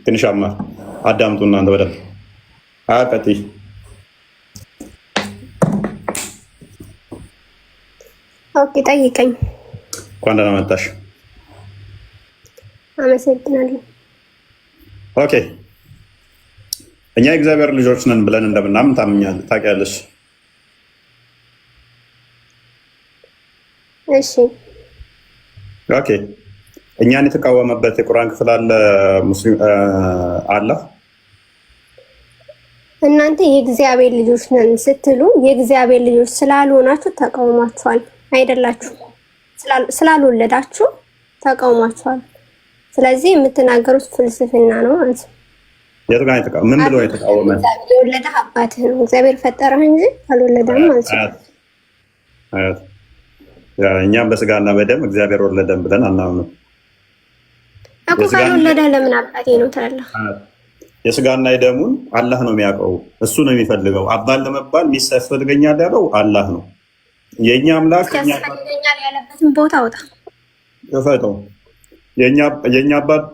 ትንሽ አማር አዳምጡ እናንተ በደንብ ቀጥይ። ኦኬ ጠይቀኝ። እንኳን ደህና መጣሽ። አመሰግናለሁ። ኦኬ እኛ የእግዚአብሔር ልጆች ነን ብለን እንደምናምን ታውቂያለሽ? እሺ ኦኬ እኛን የተቃወመበት የቁርአን ክፍል አለ ሙስሊም አለ። እናንተ የእግዚአብሔር ልጆች ነን ስትሉ የእግዚአብሔር ልጆች ስላልሆናችሁ ተቃውሟችኋል አይደላችሁ? ስላልወለዳችሁ ተቃውሟችኋል። ስለዚህ የምትናገሩት ፍልስፍና ነው ማለት ነው። ምን ብሎ የተቃወመ? የወለደህ አባትህ ነው። እግዚአብሔር ፈጠረህ እንጂ አልወለደም ማለት ነው። እኛም በስጋና በደም እግዚአብሔር ወለደን ብለን አናምንም እኮ። ካልወለደ ለምን አባቴ ነው ትላለህ? የስጋና የደሙን አላህ ነው የሚያውቀው፣ እሱ ነው የሚፈልገው። አባል ለመባል ሚስት ያስፈልገኛል ያለው አላህ ነው። የእኛ አምላክ ያስፈልገኛል ያለበትን ቦታ ወጣ ፈጠው። የእኛ አባት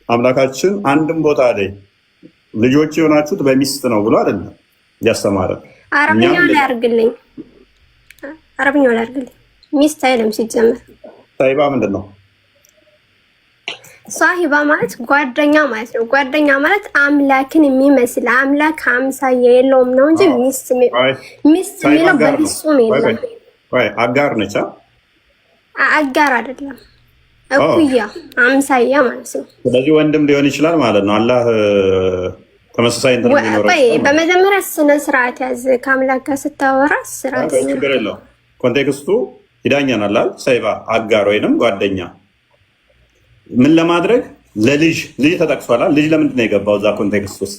አምላካችን አንድም ቦታ ላይ ልጆች የሆናችሁት በሚስት ነው ብሎ አይደለም ያስተማረ። አረብኛው ላይ አድርግልኝ፣ አረብኛው ላይ አድርግልኝ። ሚስት አይልም ሲጀመር። ሳሂባ ምንድን ነው? ሳሂባ ማለት ጓደኛ ማለት ነው። ጓደኛ ማለት አምላክን የሚመስል አምላክ አምሳያ የለውም ነው እንጂ ሚስት የሚለው በፍጹም የለም። አጋር ነች። አጋር አይደለም፣ እኩያ አምሳያ ማለት ነው። ስለዚህ ወንድም ሊሆን ይችላል ማለት ነው። አላህ ተመሳሳይ እንትን የሚኖረው። በመጀመሪያ ስነ ስርዓት ያዝ። ከአምላክ ጋር ስታወራ ስርዓት ችግር የለውም። ኮንቴክስቱ ይዳኛናል። ሳሂባ አጋር ወይንም ጓደኛ ምን ለማድረግ ለልጅ ተጠቅሷል። ልጅ ለምንድን ነው የገባው እዛ ኮንቴክስት ውስጥ?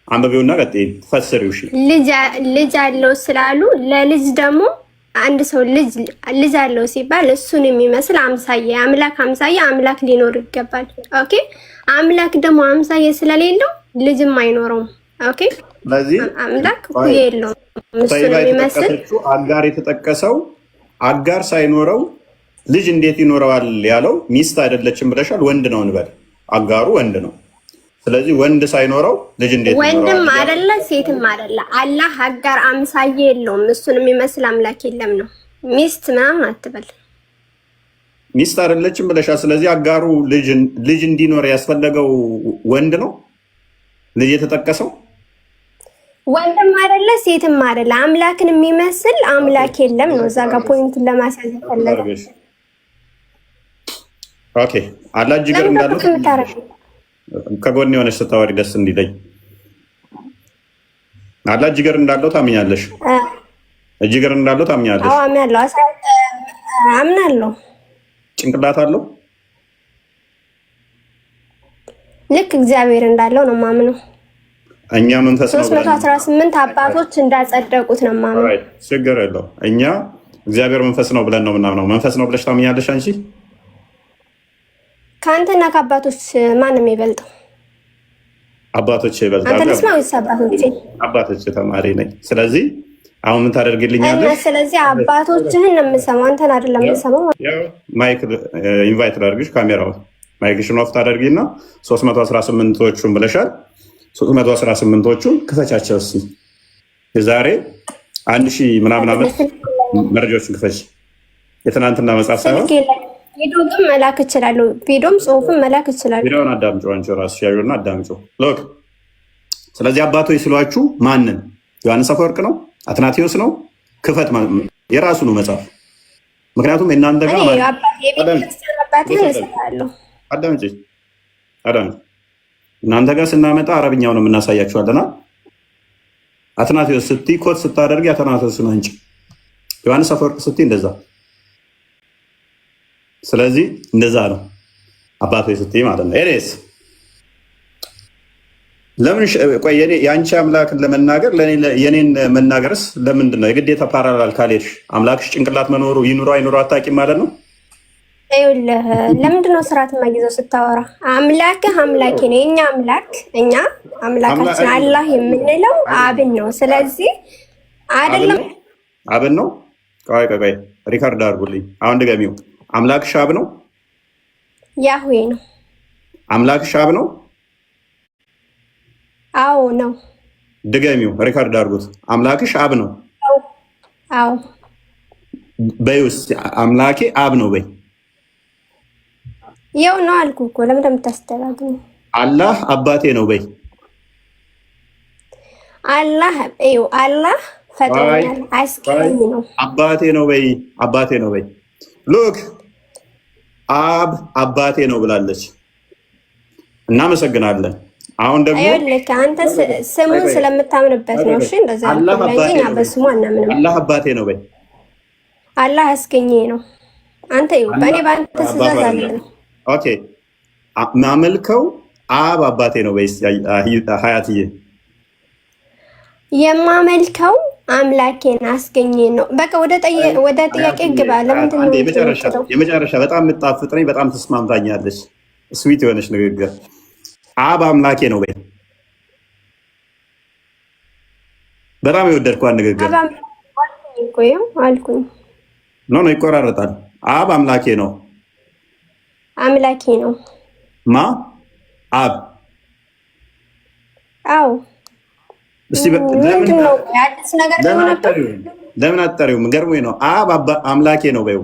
አንበቢውና ቀጥይ ፈስሪው። እሺ ልጅ አለው ስላሉ ለልጅ ደግሞ አንድ ሰው ልጅ አለው ሲባል እሱን የሚመስል አምሳያ አምላክ አምሳያ አምላክ ሊኖር ይገባል። ኦኬ አምላክ ደግሞ አምሳያ ስለሌለው ልጅም አይኖረውም። ኦኬ ስለዚህ አምላክ ሁሉ የለውም። እሱን የሚመስል አጋር የተጠቀሰው አጋር ሳይኖረው ልጅ እንዴት ይኖረዋል ያለው ሚስት አይደለችም ብለሻል። ወንድ ነው እንበል፣ አጋሩ ወንድ ነው። ስለዚህ ወንድ ሳይኖረው ልጅ እንዴት ይኖረዋል? ወንድም አይደለ ሴትም አይደለ። አላህ አጋር አምሳያ የለውም፣ እሱን የሚመስል አምላክ የለም ነው። ሚስት ምናምን አትበል። ሚስት አይደለችም ብለሻል። ስለዚህ አጋሩ ልጅ እንዲኖር ያስፈለገው ወንድ ነው ልጅ የተጠቀሰው። ወንድም አይደለ ሴትም አይደለ፣ አምላክን የሚመስል አምላክ የለም ነው። እዛ ጋር ፖይንቱን ለማስያዝ ፈለገ። ኦኬ አላህ ጅገር እንዳለው ከጎን የሆነች ስታወሪ ደስ እንዲለኝ። አላህ ጅገር እንዳለው ታምኛለሽ? ጅገር እንዳለው ታምኛለሽ? አዎ አምናለሁ። ጭንቅላት አለው ልክ እግዚአብሔር እንዳለው ነው ማምነው። እኛ መንፈስ ነው 318 አባቶች እንዳጸደቁት ነው ማምነው። ችግር የለው። እኛ እግዚአብሔር መንፈስ ነው ብለን ነው ምናምነው። መንፈስ ነው ብለሽ ታምኛለሽ አንቺ? ከአንተና ከአባቶች ማንም ይበልጠው? አባቶች ይበልጣሉ። አንተ ልስማ ወይስ አባቶች? አባቶች ተማሪ ነኝ። ስለዚህ አሁን ምን ታደርግልኛለሽ? ስለዚህ አባቶችህን ነው የምሰማው፣ አንተን አይደለም የምሰማው። ማይክ ኢንቫይት ላድርግሽ፣ ካሜራው ማይክሽን ኦፍ ታደርጊና 318ቶቹን ብለሻል። 318ቶቹን ክፈቻቸው እስኪ። የዛሬ 1000 ምናምን ዓመት መረጃዎችን ክፈች። የትናንትና መጽሐፍ ሳይሆን ቪዲዮ ግን መላክ እችላለሁ። ቪዲዮም ጽሁፍም መላክ እችላለሁ። ቪዲዮን አዳምጪው አንቺ ራስሽ ያዩና አዳምጪው። ሎክ ስለዚህ አባቶች ሲሏችሁ ማንን? ዮሐንስ አፈወርቅ ነው? አትናቴዎስ ነው? ክፈት የራሱ ነው መጽሐፍ። ምክንያቱም እናንተ ጋር አዳምጪ እናንተ ጋር ስናመጣ አረብኛው ነው የምናሳያችኋለና አትናቴዎስ ስትይ ኮት ስታደርጊ አትናቴዎስን አንቺ፣ ዮሐንስ አፈወርቅ ስትይ እንደዛ። ስለዚህ እንደዛ ነው አባቶች ስትይ ማለት ነው። ኤሬስ ለምን ቆይ የአንቺ አምላክን ለመናገር የኔን መናገርስ ለምንድን ነው የግዴታ ፓራላል ካልሄድሽ? አምላክሽ ጭንቅላት መኖሩ ይኑሮ አይኑሮ አታውቂም ማለት ነው። ይኸውልህ ለምንድን ነው ስርዓት የማይዘው ስታወራ? አምላክህ አምላኬ ነው። እኛ አምላካችን አላህ የምንለው አብን ነው። ስለዚህ አይደለም አብን ነው። ቆይ ሪካርድ አድርጉልኝ። አሁን ድገሚው። አምላክሽ አብ ነው? ያህዌ ነው። አምላክሽ አብ ነው? አዎ ነው። ድገሚው፣ ሪካርድ አድርጉት። አምላክሽ አብ ነው? አዎ። በይውስ አምላኬ አብ ነው በይ። ያው ነው አልኩ እኮ ለምን እንደምታስተጋግሙ። አላህ አባቴ ነው በይ። አላህ አላህ ፈጥሮኛል አስቀኝ ነው አባቴ ነው በይ። አባቴ ነው በይ። ሉክ አብ አባቴ ነው ብላለች። እናመሰግናለን። አሁን ደግሞ አይልክ አንተ ስሙን ስለምታምንበት ነው። እሺ እንደዛ ለኛ በስሙ አናምንም። አላህ አባቴ ነው በይ። አላህ አስገኘ ነው። አንተ በኔ ባንተ ተዘዛለ ነው። ኦኬ ማመልከው አብ አባቴ ነው በይ። ሀያትዬ የማመልከው አምላኬን አስገኘ ነው። በቃ ወደ ጥያቄ ግባ። ለምንድን ነው የመጨረሻ በጣም የምጣፍጥኝ በጣም ተስማምታኛለች። ስዊት የሆነች ንግግር አብ አምላኬ ነው በይ። በጣም የወደድኳት ንግግር አልኩኝ። ኖ ይቆራረጣል። አብ አምላኬ ነው። አምላኬ ነው ማ አብ አዎ። እስቲ ለምን አጠሪውም? ገርሞኝ ነው። አብ አምላኬ ነው በይው።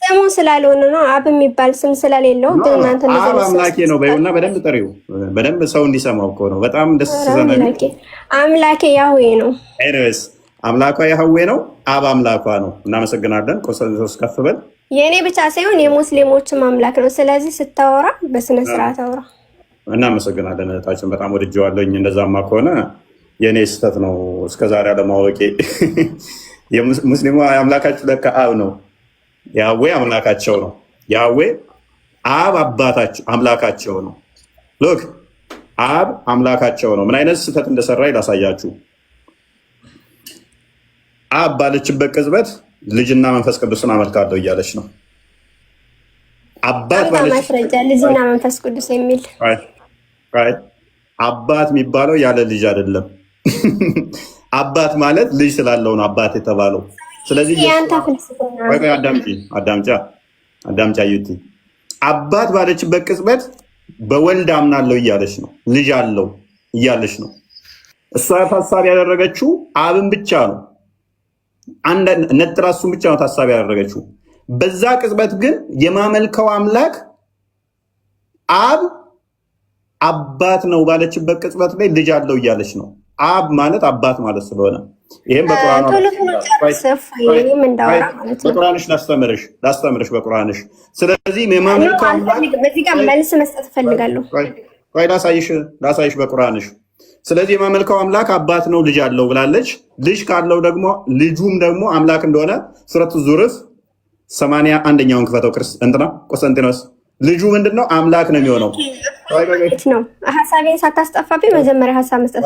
ስሙ ስላልሆነ ነው። አብ የሚባል ስም ስለሌለው አብ አምላኬ ነው በይው እና በደንብ ጠሪው። በደንብ ሰው እንዲሰማው እኮ ነው። በጣም ደስ ዘመን አምላኬ ያህዌ ነው። ኤኒዌይስ አምላኳ ያህዌ ነው። አብ አምላኳ ነው። እናመሰግናለን። ቆንሰንሶስ ከፍ በል። የእኔ ብቻ ሳይሆን የሙስሊሞችም አምላክ ነው። ስለዚህ ስታወራ በስነ ስርዓት አውራ። እናመሰግናለን እህታችን፣ በጣም ወድጄዋለሁኝ። እንደዛማ ከሆነ የእኔ ስህተት ነው እስከዛሬ አለማወቄ። ሙስሊሙ አምላካችሁ ለካ አብ ነው። ያህዌ አምላካቸው ነው። ያህዌ አብ አባታቸው አምላካቸው ነው። ሎክ አብ አምላካቸው ነው። ምን አይነት ስህተት እንደሰራ ላሳያችሁ። አብ ባለችበት ቅጽበት ልጅና መንፈስ ቅዱስን አመልካለሁ እያለች ነው። አባት ማስረጃ ልጅና መንፈስ ቅዱስ የሚል አባት የሚባለው ያለ ልጅ አይደለም። አባት ማለት ልጅ ስላለው ነው አባት የተባለው። ስለዚህ አዳምጫ ዩቲ አባት ባለችበት ቅጽበት በወልድ አምናለሁ እያለች ነው። ልጅ አለው እያለች ነው። እሷ ታሳቢ ያደረገችው አብን ብቻ ነው። ነጥራ እሱን ብቻ ነው ታሳቢ ያደረገችው። በዛ ቅጽበት ግን የማመልከው አምላክ አብ አባት ነው ባለችበት ቅጽበት ላይ ልጅ አለው እያለች ነው። አብ ማለት አባት ማለት ስለሆነ ይሄም በቁርአንሽ ላስተምርሽ በቁርአንሽ። ስለዚህ የማመልከው አምላክ በዚህ ጋር መልስ መስጠት እፈልጋለሁ። ላሳይሽ በቁርአንሽ። ስለዚህ የማመልከው አምላክ አባት ነው ልጅ አለው ብላለች። ልጅ ካለው ደግሞ ልጁም ደግሞ አምላክ እንደሆነ ሱረቱ ዙርፍ 81ኛውን ክፈተው። ቆስጠንጢኖስ ልጁ ምንድነው? አምላክ ነው የሚሆነው። ነው ሐሳቤን ሳታስጠፋብኝ መጀመሪያ ሐሳብ መስጠት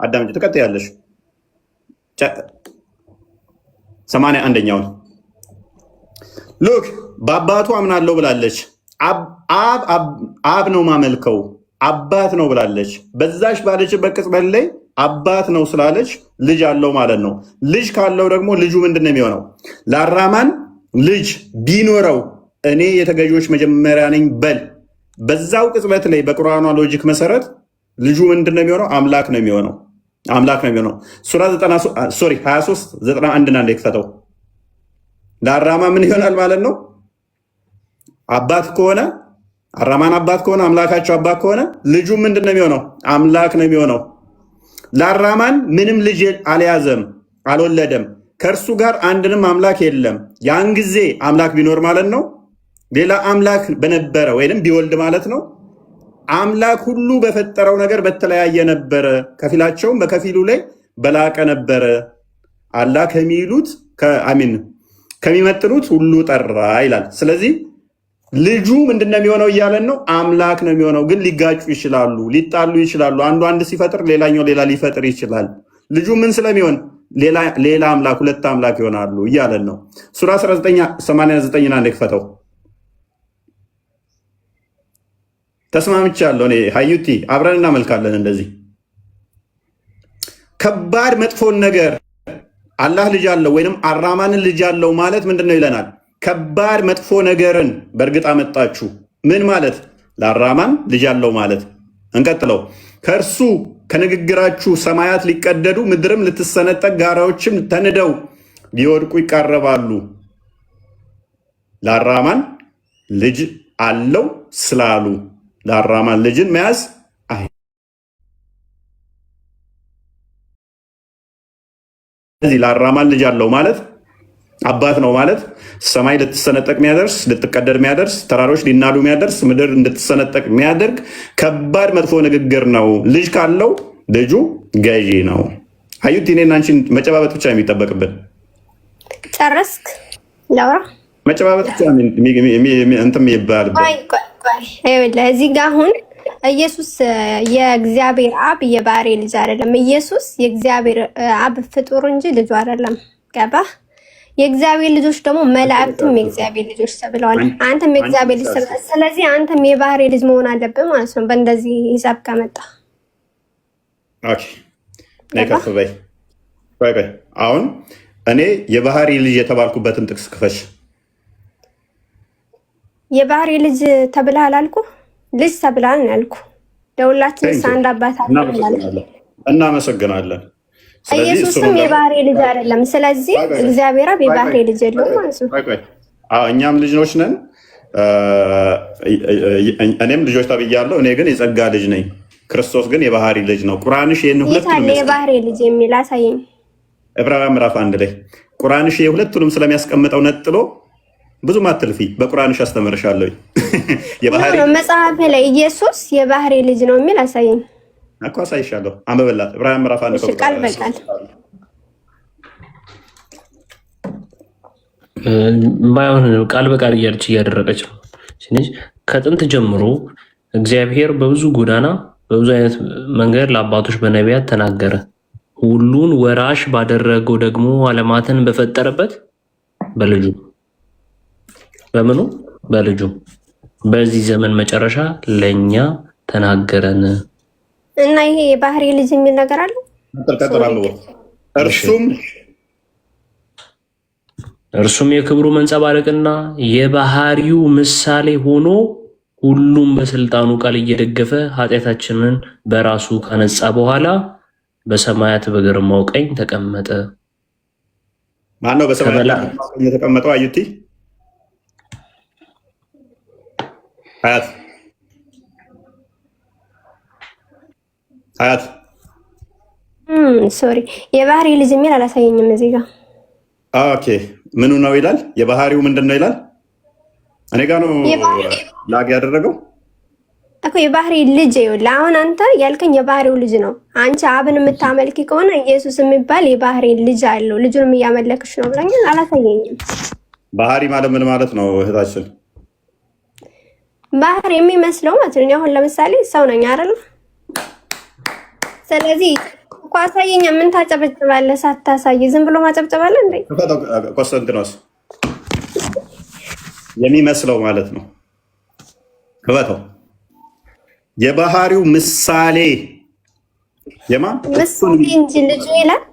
አዳምጪ ትቀጥያለሽ። 81ኛውን ሉክ በአባቱ አምናለሁ ብላለች። አብ ነው ማመልከው አባት ነው ብላለች። በዛሽ ባለችበት ቅጽበት ላይ አባት ነው ስላለች ልጅ አለው ማለት ነው። ልጅ ካለው ደግሞ ልጁ ምንድን ነው የሚሆነው? ለአራማን ልጅ ቢኖረው እኔ የተገዢዎች መጀመሪያ ነኝ በል። በዛው ቅጽበት ላይ በቁርአኗ ሎጂክ መሰረት ልጁ ምንድን ነው የሚሆነው? አምላክ ነው የሚሆነው። አምላክ ነው የሚሆነው። ሱራ 23:91 ላይ ክፈተው። ለአራማ ምን ይሆናል ማለት ነው? አባት ከሆነ አራማን አባት ከሆነ አምላካቸው አባት ከሆነ ልጁ ምንድን ነው የሚሆነው? አምላክ ነው የሚሆነው። ለአራማን ምንም ልጅ አልያዘም፣ አልወለደም። ከእርሱ ጋር አንድንም አምላክ የለም። ያን ጊዜ አምላክ ቢኖር ማለት ነው ሌላ አምላክ በነበረ ወይንም ቢወልድ ማለት ነው። አምላክ ሁሉ በፈጠረው ነገር በተለያየ ነበረ፣ ከፊላቸውም በከፊሉ ላይ በላቀ ነበረ። አላህ ከሚሉት ከሚመጥኑት ሁሉ ጠራ ይላል። ስለዚህ ልጁ ምንድነው የሚሆነው እያለን ነው? አምላክ ነው የሚሆነው። ግን ሊጋጩ ይችላሉ፣ ሊጣሉ ይችላሉ። አንዱ ሲፈጥር ሌላኛው ሌላ ሊፈጥር ይችላል። ልጁ ምን ስለሚሆን ሌላ አምላክ ሁለት አምላክ ይሆናሉ እያለን ነው። ሱራ 19:89 አንድ ክፈተው። ተስማምቻለሁ እኔ ሀዩቲ፣ አብረን እናመልካለን። እንደዚህ ከባድ መጥፎን ነገር አላህ ልጅ አለው ወይንም አራማንን ልጅ አለው ማለት ምንድን ነው ይለናል? ከባድ መጥፎ ነገርን በእርግጥ አመጣችሁ። ምን ማለት? ለአራማን ልጅ አለው ማለት። እንቀጥለው። ከእርሱ ከንግግራችሁ ሰማያት ሊቀደዱ ምድርም ልትሰነጠቅ ጋራዎችም ተንደው ሊወድቁ ይቃረባሉ። ለአራማን ልጅ አለው ስላሉ ለአራማን ልጅን መያዝ ስለዚህ ለአራማን ልጅ አለው ማለት አባት ነው ማለት ሰማይ ልትሰነጠቅ የሚያደርስ ልትቀደድ የሚያደርስ ተራሮች ሊናዱ የሚያደርስ ምድር እንድትሰነጠቅ የሚያደርግ ከባድ መጥፎ ንግግር ነው። ልጅ ካለው ልጁ ገዢ ነው። አዩት እኔና አንቺን መጨባበጥ ብቻ የሚጠበቅብን። ጨረስክ? ላውራ መጨባበጥ ብቻ እንትን ይባልብን። እዚህ ጋ አሁን ኢየሱስ የእግዚአብሔር አብ የባህሪ ልጅ አይደለም። ኢየሱስ የእግዚአብሔር አብ ፍጡር እንጂ ልጁ አይደለም። ገባህ? የእግዚአብሔር ልጆች ደግሞ መላእክትም የእግዚአብሔር ልጆች ተብለዋል። አንተም የእግዚአብሔር ልጅ ተብለዋል። ስለዚህ አንተም የባህሪ ልጅ መሆን አለብን ማለት ነው። በእንደዚህ ሂሳብ ከመጣ ኦኬ ነከፍ በይ። አሁን እኔ የባህሪ ልጅ የተባልኩበትን ጥቅስ ክፈሽ። የባህሪ ልጅ ተብለሃል አልኩ። ልጅ ተብለሃል ነው ያልኩ። ለሁላችንስ አንድ አባት አለ። እናመሰግናለን። ኢየሱስም የባህሪ ልጅ አይደለም። ስለዚህ እግዚአብሔር አብ የባህሪ ልጅ የለውም ማለት ነው። እኛም ልጆች ነን። እኔም ልጆች ተብያለሁ። እኔ ግን የጸጋ ልጅ ነኝ። ክርስቶስ ግን የባህሪ ልጅ ነው። ቁርአንሽ ይሄን ሁለቱንም የባህሪ ልጅ የሚል አሳየኝ። ዕብራውያን ምዕራፍ 1 ላይ ቁርአንሽ የሁለቱንም ስለሚያስቀምጠው ነጥሎ ብዙም አትልፊ። በቁርአንሽ አስተምርሻለሁ። የባህሪ መጽሐፍ ላይ ኢየሱስ የባህሪ ልጅ ነው የሚል አሳየኝ እኮ። አሳይሻለሁ። አንበበላት። ዕብራውያን ምዕራፍ 1 ቃል በቃል ባይሆን ቃል በቃል እያለች እያደረቀች ነው። ከጥንት ጀምሮ እግዚአብሔር በብዙ ጎዳና በብዙ አይነት መንገድ ለአባቶች በነቢያት ተናገረ። ሁሉን ወራሽ ባደረገው ደግሞ ዓለማትን በፈጠረበት በልጁ በምኑ በልጁ በዚህ ዘመን መጨረሻ ለእኛ ተናገረን እና ይሄ የባህሪ ልጅ የሚል ነገር አለ። እርሱም የክብሩ መንጸባረቅና የባህሪው ምሳሌ ሆኖ ሁሉም በስልጣኑ ቃል እየደገፈ ኃጢአታችንን በራሱ ካነጻ በኋላ በሰማያት በግርማው ቀኝ ተቀመጠ። ማነው በሰማያት የተቀመጠው? አዩቲ ሀያት ሶሪ የባህሪ ልጅ የሚል አላሳየኝም እዚህ ጋር። ኦኬ ምኑ ነው ይላል? የባህሪው ምንድን ነው ይላል? እኔ ጋ ነው ላግ ያደረገው እኮ የባህሪ ልጅ ይኸውልህ። አሁን አንተ ያልከኝ የባህሪው ልጅ ነው። አንቺ አብን የምታመልኪ ከሆነ ኢየሱስ የሚባል የባህሪ ልጅ አለው። ልጁንም እያመለክሽ ነው ብለኛል። አላሳየኝም። ባህሪ ማለት ምን ማለት ነው እህታችን? ባህሪ የሚመስለው ማለት ነው። አሁን ለምሳሌ ሰው ነኝ አይደል? ስለዚህ እኮ አሳየኝ። ምን ታጨበጭባለህ? ሳታሳይ ዝም ብሎ ማጨብጨባለህ እንዴ? ኮንስታንቲኖስ የሚመስለው ማለት ነው። ክበተው የባህሪው ምሳሌ የማን ምሳሌ እንጂ ልጁ ይላል።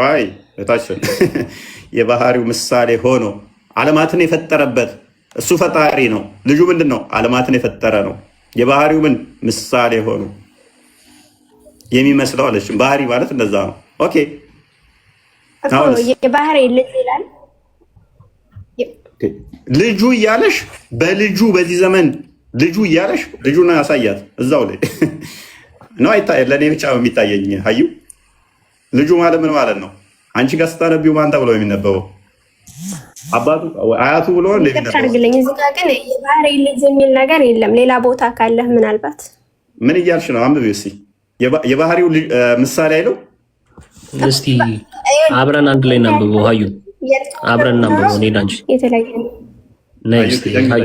አይ እታችን የባህሪው ምሳሌ ሆኖ ዓለማትን የፈጠረበት እሱ ፈጣሪ ነው። ልጁ ምንድን ነው? ዓለማትን የፈጠረ ነው። የባህሪው ምን ምሳሌ ሆኖ የሚመስለው አለች። ባህሪ ማለት እንደዛ ነው። ኦኬ የባህሪ ልጅ ይላል። ልጁ እያለሽ በልጁ በዚህ ዘመን ልጁ እያለሽ ልጁን ያሳያት እዛው ላይ ነው። ለእኔ ብቻ የሚታየኝ ሀዩ ልጁ ማለት ምን ማለት ነው? አንቺ ጋር ስታነቢው ማን ተብሎ የሚነበበው? አባቱ አያቱ ብሎ አድርግልኝ። እዚህ ጋር ግን የባህሪ ልጅ የሚል ነገር የለም። ሌላ ቦታ ካለህ ምናልባት ምን እያልሽ ነው? አንብቤ እስኪ የባህሪው ምሳሌ አይለው። እስቲ አብረን አንድ ላይ እናንብበው። ሀዩ አብረን እናንብበው። እኔ ዳንቺ ነይ እስቲ ሀዩ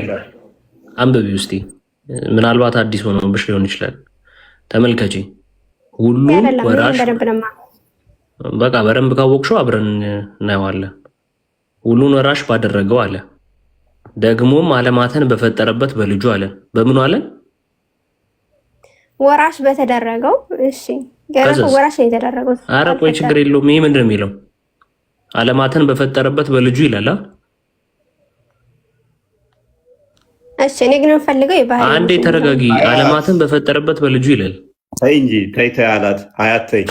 አንብቢ ውስቲ። ምናልባት አዲስ ሆኖብሽ ሊሆን ይችላል። ተመልከቺ። ሁሉም ወራሽ በቃ በደንብ ካወቅሽው አብረን እናየዋለን። ሁሉን ወራሽ ባደረገው አለ፣ ደግሞም ዓለማትን በፈጠረበት በልጁ አለ። በምኑ አለ? ወራሽ በተደረገው። እሺ ወራሽ ነው የተደረገው። ኧረ ቆይ ችግር የለውም። ይሄ ምንድን ነው የሚለው? ዓለማትን በፈጠረበት በልጁ ይላል። እሺ እኔ ግን ፈልገው የባህሪ አንዴ ተረጋጊ። ዓለማትን በፈጠረበት በልጁ ይላል። ተይ እንጂ ተይ አላት። አያት ተይ።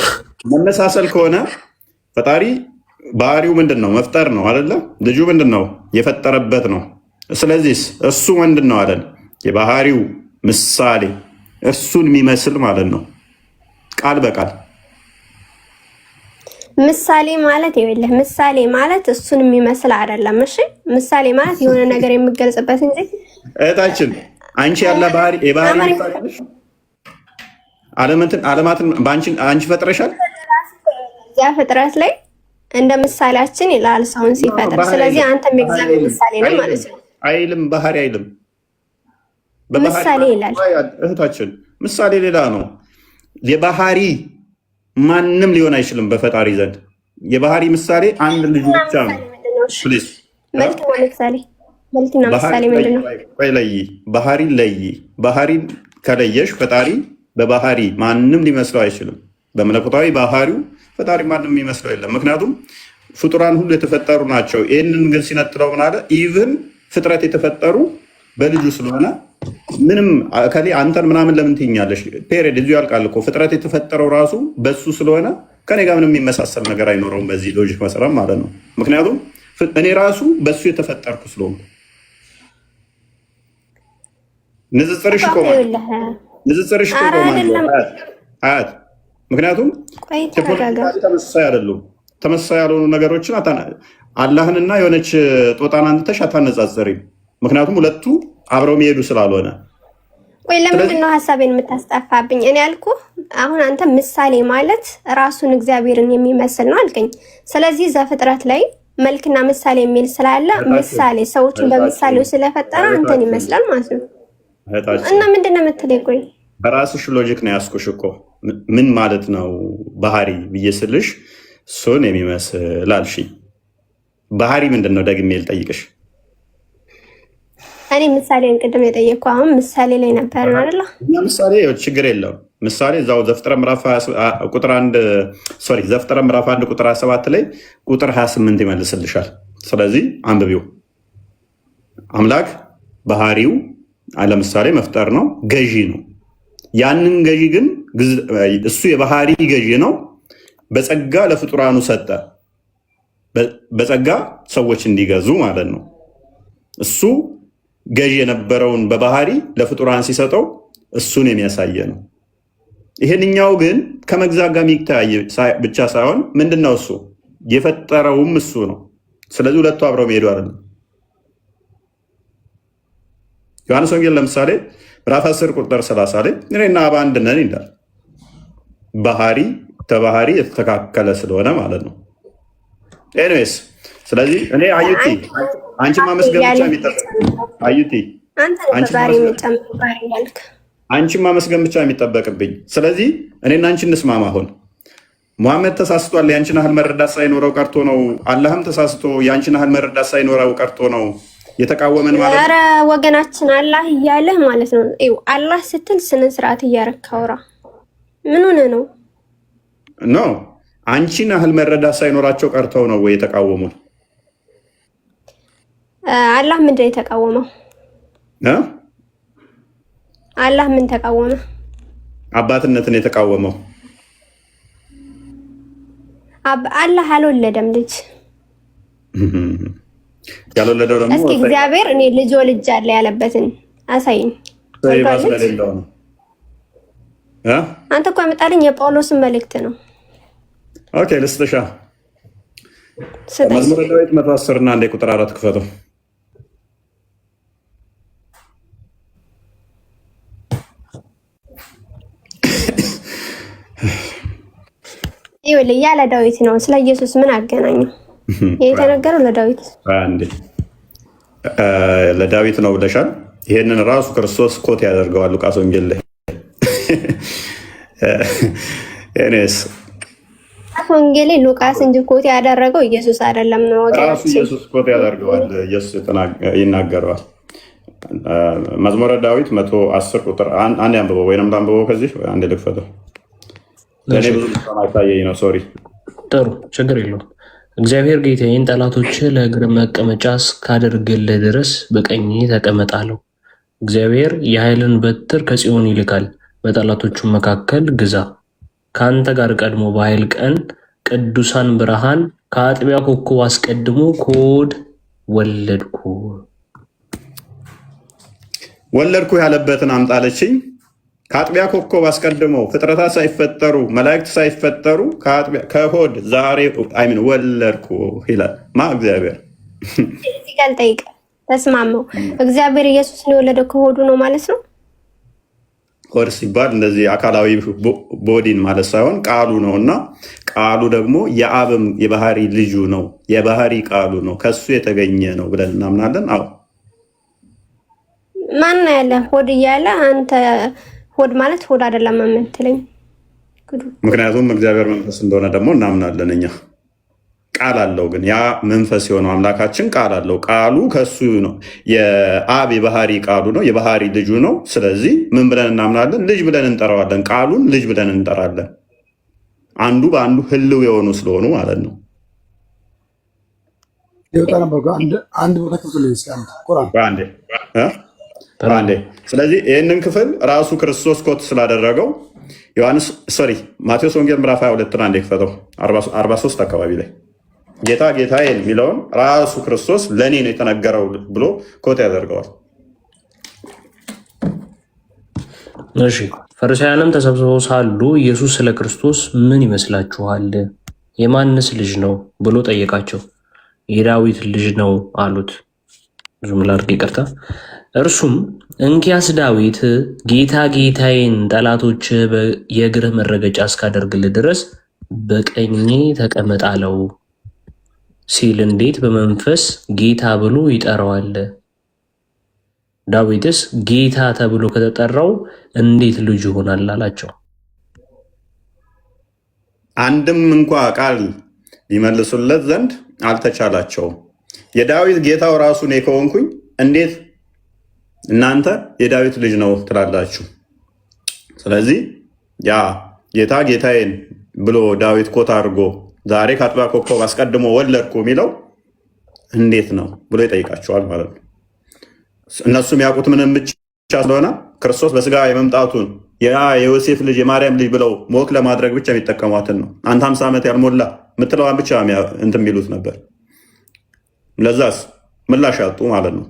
መመሳሰል ከሆነ ፈጣሪ ባህሪው ምንድነው? መፍጠር ነው አይደለ? ልጁ ምንድነው? የፈጠረበት ነው። ስለዚህ እሱ ምንድነው አለን? የባህሪው ምሳሌ እሱን የሚመስል ማለት ነው። ቃል በቃል ምሳሌ ማለት ይኸውልህ፣ ምሳሌ ማለት እሱን የሚመስል አይደለም። እሺ ምሳሌ ማለት የሆነ ነገር የሚገልጽበት እንጂ እህታችን አንቺ ያለ ባህሪ የባህሪ ምሳሌ ነሽ። ዓለማትን አንቺ ፈጥረሻል። ያ ፍጥረት ላይ እንደ ምሳሌያችን ይላል ሰውን ሲፈጥር። ስለዚህ አንተም የእግዚአብሔር ምሳሌ ነው ማለት ነው። አይልም፣ ባህሪ አይልም፣ ምሳሌ ይላል። እህታችን ምሳሌ ሌላ ነው። የባህሪ ማንም ሊሆን አይችልም በፈጣሪ ዘንድ። የባህሪ ምሳሌ አንድ ልጁ ብቻ ነው። መልክና ምሳሌ መልክና ምሳሌ ምንድን ነው? ቆይ ለይ፣ ባህሪ ለይ። ባህሪን ከለየሽ ፈጣሪ በባህሪ ማንም ሊመስለው አይችልም። በመለኮታዊ ባህሪው ፈጣሪ ማንም የሚመስለው የለም። ምክንያቱም ፍጡራን ሁሉ የተፈጠሩ ናቸው። ይህንን ግን ሲነጥለው ምን አለ? ኢቭን ፍጥረት የተፈጠሩ በልጁ ስለሆነ ምንም ከሌ አንተን ምናምን ለምን ትይኛለሽ? ፔሬድ እዚሁ ያልቃል እኮ። ፍጥረት የተፈጠረው ራሱ በሱ ስለሆነ ከኔ ጋር ምንም የሚመሳሰል ነገር አይኖረውም በዚህ ሎጂክ መሰረት ማለት ነው። ምክንያቱም እኔ ራሱ በሱ የተፈጠርኩ ስለሆንኩ ንጽጽርሽ ይቆማል። ንጽጽርሽ ይቆማል አያት። ምክንያቱም ተመሳሳይ አይደሉም። ተመሳሳይ ያልሆኑ ነገሮችን አላህንና የሆነች ጦጣን አንተሽ አታነጻጽሪም። ምክንያቱም ሁለቱ አብረው የሚሄዱ ስላልሆነ። ቆይ ለምንድን ነው ሀሳቤን የምታስጠፋብኝ? እኔ ያልኩ አሁን አንተ ምሳሌ ማለት ራሱን እግዚአብሔርን የሚመስል ነው አልከኝ። ስለዚህ ዘፍጥረት ላይ መልክና ምሳሌ የሚል ስላለ ምሳሌ ሰዎችን በምሳሌው ስለፈጠረ አንተን ይመስላል ማለት ነው። እና ምንድን ነው የምትለኝ? ቆይ በራስሽ ሎጂክ ነው ያስኩሽ እኮ። ምን ማለት ነው ባህሪ ብዬ ስልሽ እሱን የሚመስል አልሽኝ። ባህሪ ምንድን ነው ደግሜ ልጠይቅሽ። እኔ ምሳሌን ቅድም የጠየቅኩ አሁን ምሳሌ ላይ ነበር አይደለ? ምሳሌ ችግር የለውም። ምሳሌ እዛው ዘፍጥረት ምዕራፍ 1 ቁጥር 27 ላይ ቁጥር 28 ይመልስልሻል። ስለዚህ አንብቢው። አምላክ ባህሪው ለምሳሌ መፍጠር ነው፣ ገዢ ነው። ያንን ገዢ ግን እሱ የባህሪ ገዢ ነው። በጸጋ ለፍጡራኑ ሰጠ። በጸጋ ሰዎች እንዲገዙ ማለት ነው። እሱ ገዢ የነበረውን በባህሪ ለፍጡራን ሲሰጠው እሱን የሚያሳየ ነው። ይሄንኛው ግን ከመግዛት ጋር የሚታይ ብቻ ሳይሆን ምንድነው እሱ የፈጠረውም እሱ ነው። ስለዚህ ሁለቱ አብረው መሄዱ አይደለም። ዮሐንስ ወንጌል ለምሳሌ ምዕራፍ 10 ቁጥር 30 ላይ እኔና አብ አንድ ነን ይላል። ባህሪ ተባህሪ የተተካከለ ስለሆነ ማለት ነው። ኤኒዌይስ ስለዚህ እኔ አዩቲ አንቺ ማመስገን ብቻ የሚጠበቅብኝ ስለዚህ እኔና አንቺ እንስማማ። አሁን ሙሐመድ ተሳስቷል፣ ያንቺን ያህል መረዳት ሳይኖረው ቀርቶ ነው። አላህም ተሳስቶ ያንቺን ያህል መረዳት ሳይኖረው ቀርቶ ነው የተቃወመን ማለት ነው። ኧረ ወገናችን አላህ እያለህ ማለት ነው። አላህ ስትል ስነ ስርዓት እያረካውራ ምን ሆነ ነው? ኖ አንቺን ያህል መረዳት ሳይኖራቸው ቀርተው ነው ወይ የተቃወሙን? አላህ ምንድን ነው የተቃወመው? አላህ ምን ተቃወመ? አባትነትን የተቃወመው። አላህ አልወለደም ልጅ። ያልወለደው ደግሞ እስኪ እግዚአብሔር እኔ ልጅ ወልጃለሁ ያለበትን አሳይኝ። ስለሌለው ነው። አንተ እኮ ያመጣልኝ የጳውሎስን መልእክት ነው። ኦኬ ልስጥሻ። መዝሙረ ዳዊት 110 እና 1 ቁጥር 4 ክፈተው። ይኸውልህ ያለ ዳዊት ነው። ስለ ኢየሱስ ምን አገናኘው? የተነገረው ለዳዊት ለዳዊት ነው ብለሻል። ይሄንን ራሱ ክርስቶስ ኮት ያደርገዋል ሉቃስ ወንጌል ላይ። እኔስ ወንጌል ሉቃስ እንጂ ኮት ያደረገው ኢየሱስ አይደለም ነው ወገናችን። ኢየሱስ ኮት ያደርገዋል፣ ኢየሱስ ይናገረዋል። መዝሙረ ዳዊት 110 ቁጥር 1 አንብበው ወይንም አንብበው። ከዚህ አንድ ልክፈተው። ለኔ ብዙ ማይታየኝ ነው። ሶሪ። ጥሩ ችግር የለውም። እግዚአብሔር ጌታዬን ጠላቶች ለእግር መቀመጫ እስካደርግልህ ድረስ በቀኝ ተቀመጣለሁ። እግዚአብሔር የኃይልን በትር ከጽዮን ይልካል፣ በጠላቶቹ መካከል ግዛ። ከአንተ ጋር ቀድሞ በኃይል ቀን ቅዱሳን ብርሃን ከአጥቢያ ኮከብ አስቀድሞ ከሆድ ወለድኩ ያለበትን አምጣለችኝ። ከአጥቢያ ኮከብ አስቀድመው ፍጥረታት ሳይፈጠሩ መላእክት ሳይፈጠሩ ከሆድ ዛሬ ወለድኩ ይላል እግዚአብሔር። እዚህ ጋር ጠይቅ ተስማመው። እግዚአብሔር ኢየሱስን የወለደው ከሆዱ ነው ማለት ነው። ሆድ ሲባል እንደዚህ አካላዊ ቦዲን ማለት ሳይሆን ቃሉ ነው እና ቃሉ ደግሞ የአብም የባህሪ ልጁ ነው፣ የባህሪ ቃሉ ነው፣ ከሱ የተገኘ ነው ብለን እናምናለን። አዎ ማን ያለ ሆድ እያለ አንተ ሆድ ማለት ሆድ አይደለም የምትለኝ? ምክንያቱም እግዚአብሔር መንፈስ እንደሆነ ደግሞ እናምናለን እኛ። ቃል አለው ግን ያ መንፈስ የሆነው አምላካችን ቃል አለው። ቃሉ ከሱ ነው። የአብ የባህሪ ቃሉ ነው፣ የባህሪ ልጁ ነው። ስለዚህ ምን ብለን እናምናለን? ልጅ ብለን እንጠራዋለን። ቃሉን ልጅ ብለን እንጠራለን። አንዱ በአንዱ ህልው የሆኑ ስለሆኑ ማለት ነው። ስለዚህ ይህንን ክፍል ራሱ ክርስቶስ ኮት ስላደረገው ማቴዎስ ወንጌል ምዕራፍ 22 አንዴ ክፈተው 43 አካባቢ ላይ ጌታ ጌታዬን የሚለውን ራሱ ክርስቶስ ለእኔ ነው የተነገረው ብሎ ኮት ያደርገዋል። እሺ ፈሪሳውያንም ተሰብስበው ሳሉ ኢየሱስ ስለ ክርስቶስ ምን ይመስላችኋል? የማንስ ልጅ ነው ብሎ ጠየቃቸው። የዳዊት ልጅ ነው አሉት። ዙም ላድርግ፣ ይቅርታ። እርሱም እንኪያስ ዳዊት ጌታ ጌታዬን ጠላቶች የእግርህ መረገጫ እስካደርግልህ ድረስ በቀኜ ተቀመጥ አለው ሲል እንዴት በመንፈስ ጌታ ብሎ ይጠራዋል? ዳዊትስ ጌታ ተብሎ ከተጠራው እንዴት ልጅ ይሆናል አላቸው። አንድም እንኳ ቃል ሊመልሱለት ዘንድ አልተቻላቸውም። የዳዊት ጌታው ራሱ እኔ ከሆንኩኝ እንዴት እናንተ የዳዊት ልጅ ነው ትላላችሁ? ስለዚህ ያ ጌታ ጌታዬን ብሎ ዳዊት ኮታ አድርጎ ዛሬ ከአጥቢያ ኮከብ አስቀድሞ ወለድኩ የሚለው እንዴት ነው ብሎ ይጠይቃቸዋል ማለት ነው። እነሱም ያውቁት ምንም ብቻ ስለሆነ ክርስቶስ በስጋ የመምጣቱን የዮሴፍ ልጅ የማርያም ልጅ ብለው ሞክ ለማድረግ ብቻ የሚጠቀሟትን ነው። አንተ 50 ዓመት ያልሞላ የምትለዋን ብቻ እንትን የሚሉት ነበር። ለዛስ ምላሽ ያጡ ማለት ነው።